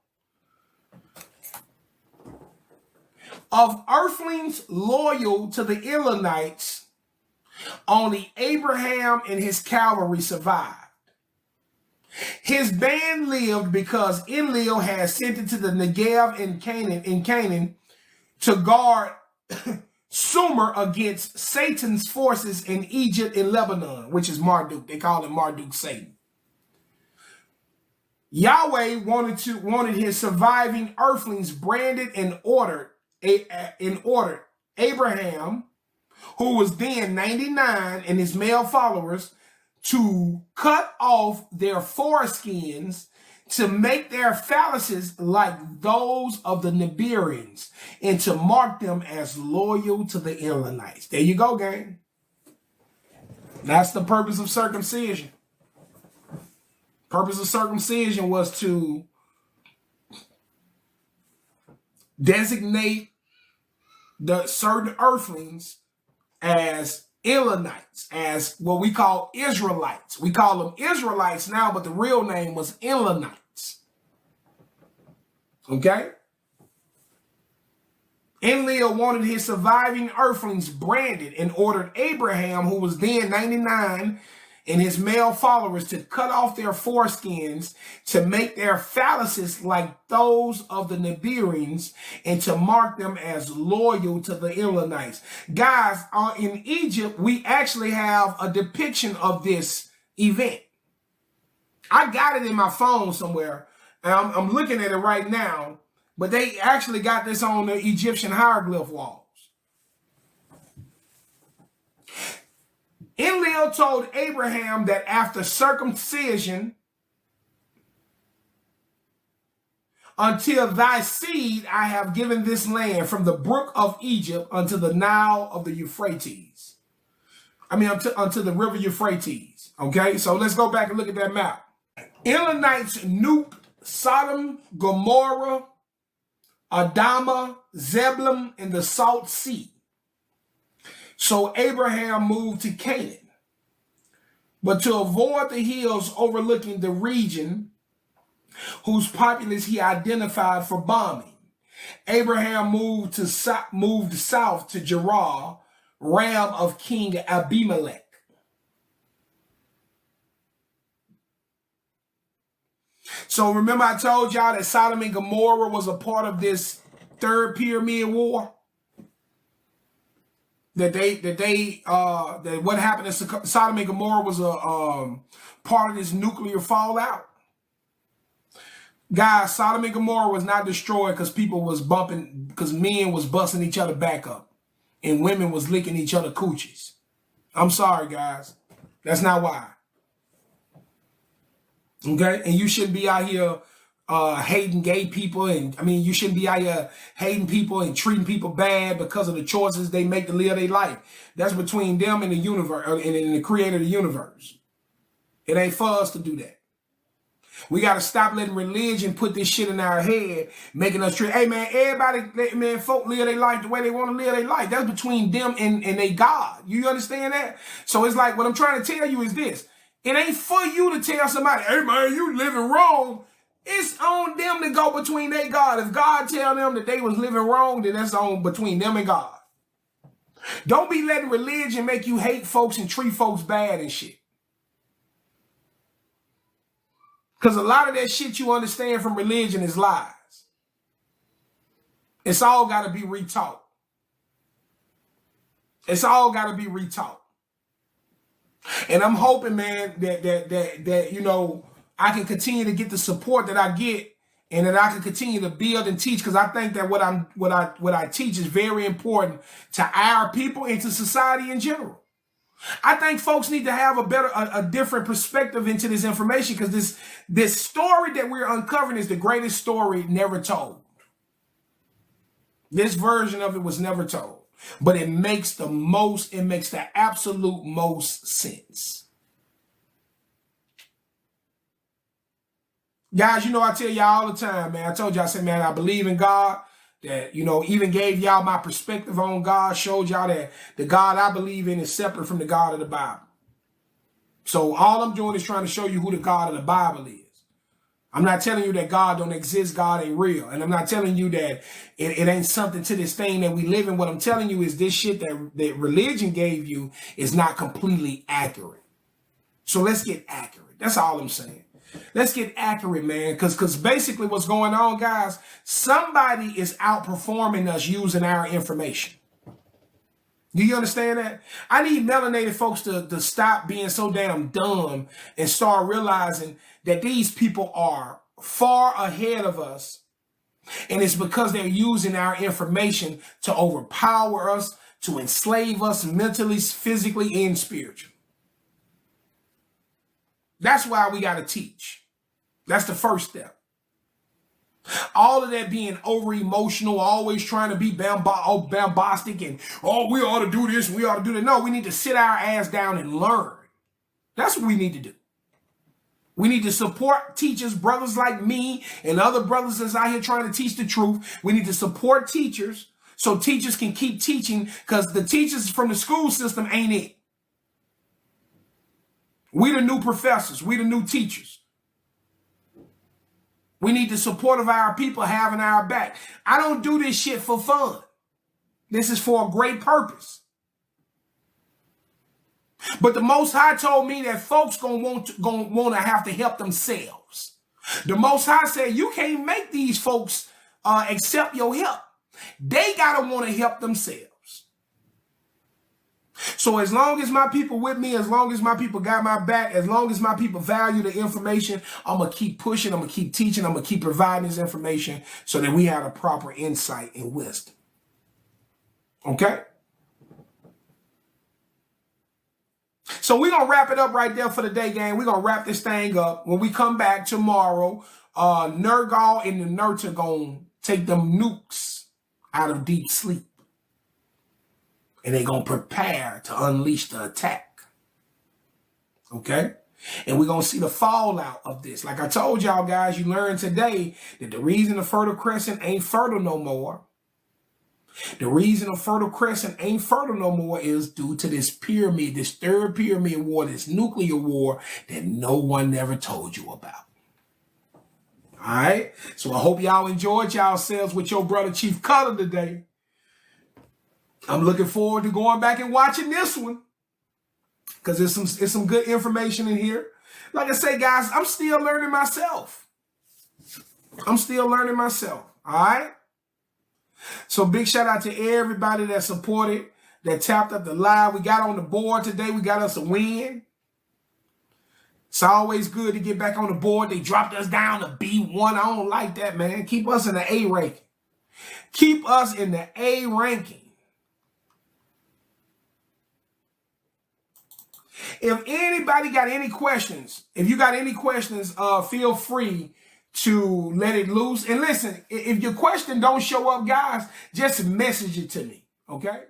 Of earthlings loyal to the Elamites, only Abraham and his cavalry survived. His band lived because Enlil had sent it to the Negev in Canaan to guard Sumer against Satan's forces in Egypt and Lebanon, which is Marduk. They call him Marduk Satan. Yahweh wanted his surviving earthlings branded and ordered Abraham, who was then 99, and his male followers to cut off their foreskins to make their phalluses like those of the Nibirians and to mark them as loyal to the Elamites. There you go, gang. That's the purpose of circumcision. Purpose of circumcision was to designate the certain earthlings as Elanites as what we call Israelites. We call them Israelites now, but the real name was Elanites. Okay? Enlil wanted his surviving earthlings branded and ordered Abraham, who was then 99, and his male followers to cut off their foreskins, to make their phalluses like those of the Nibiruns, and to mark them as loyal to the Elanites. Guys, in Egypt, we actually have a depiction of this event. I got it in my phone somewhere, and I'm looking at it right now, but they actually got this on the Egyptian hieroglyph walls. Enlil told Abraham that after circumcision, until thy seed I have given this land, from the brook of Egypt unto the Nile of the Euphrates. Unto the river Euphrates. Okay, so let's go back and look at that map. Elanites nuked Sodom, Gomorrah, Adama, Zebulun, and the Salt Sea. So Abraham moved to Canaan. But to avoid the hills overlooking the region, whose populace he identified for bombing, Abraham moved south to Gerar, ram of King Abimelech. So remember I told y'all that Sodom and Gomorrah was a part of this third pyramid war? That what happened in Sodom and Gomorrah was a part of this nuclear fallout. Guys, Sodom and Gomorrah was not destroyed because because men was busting each other back up and women was licking each other coochies. I'm sorry, guys. That's not why. Okay? And you shouldn't be out here hating gay people, and you shouldn't be out here hating people and treating people bad because of the choices they make to live their life. That's between them and the universe, and the creator of the universe. It ain't for us to do that. We got to stop letting religion put this shit in our head, making us treat, hey man, everybody, folk live their life the way they want to live their life. That's between them and their God. You understand that? So it's like, what I'm trying to tell you is this. It ain't for you to tell somebody, hey man, you living wrong. It's on them to go between their God. If God tell them that they was living wrong, then that's on between them and God. Don't be letting religion make you hate folks and treat folks bad and shit. Because a lot of that shit you understand from religion is lies. It's all got to be retaught. It's all got to be retaught. And I'm hoping, man, that you know, I can continue to get the support that I get, and that I can continue to build and teach, because I think that what I teach is very important to our people and to society in general. I think folks need to have a different perspective into this information, because this story that we're uncovering is the greatest story never told. This version of it was never told, but it makes the absolute most sense. Guys, you know, I tell y'all all the time, man. I told y'all, I said, man, I believe in God. That, you know, even gave y'all my perspective on God, showed y'all that the God I believe in is separate from the God of the Bible. So all I'm doing is trying to show you who the God of the Bible is. I'm not telling you that God don't exist, God ain't real. And I'm not telling you that it ain't something to this thing that we live in. What I'm telling you is this shit that religion gave you is not completely accurate. So let's get accurate. That's all I'm saying. Let's get accurate, man, because basically what's going on, guys, somebody is outperforming us using our information. Do you understand that? I need melanated folks to stop being so damn dumb and start realizing that these people are far ahead of us, and it's because they're using our information to overpower us, to enslave us mentally, physically, and spiritually. That's why we got to teach. That's the first step. All of that being over emotional, always trying to be bombastic and, oh, we ought to do this, we ought to do that. No, we need to sit our ass down and learn. That's what we need to do. We need to support teachers, brothers like me and other brothers that's out here trying to teach the truth. We need to support teachers so teachers can keep teaching, because the teachers from the school system ain't it. We the new professors. We the new teachers. We need the support of our people having our back. I don't do this shit for fun. This is for a great purpose. But the Most High told me that folks gonna want to have to help themselves. The Most High said you can't make these folks accept your help. They gotta want to help themselves. So as long as my people with me, as long as my people got my back, as long as my people value the information, I'm going to keep pushing, I'm going to keep teaching, I'm going to keep providing this information so that we have a proper insight and wisdom. Okay? So we're going to wrap it up right there for the day, gang. We're going to wrap this thing up. When we come back tomorrow, Nergal and the Nurture going to take them nukes out of deep sleep. And they're going to prepare to unleash the attack. Okay? And we're going to see the fallout of this. Like I told y'all guys, you learned today that the reason the Fertile Crescent ain't fertile no more, the reason the Fertile Crescent ain't fertile no more is due to this pyramid, this third pyramid war, this nuclear war that no one ever told you about. All right? So I hope y'all enjoyed yourselves with your brother Chief Kuttah today. I'm looking forward to going back and watching this one, because there's some good information in here. Like I say, guys, I'm still learning myself. I'm still learning myself. All right. So big shout out to everybody that supported, that tapped up the live. We got on the board today. We got us a win. It's always good to get back on the board. They dropped us down to B1. I don't like that, man. Keep us in the A ranking. Keep us in the A ranking. If anybody got any questions, if you got any questions, feel free to let it loose. And listen, if your question don't show up, guys, just message it to me, okay?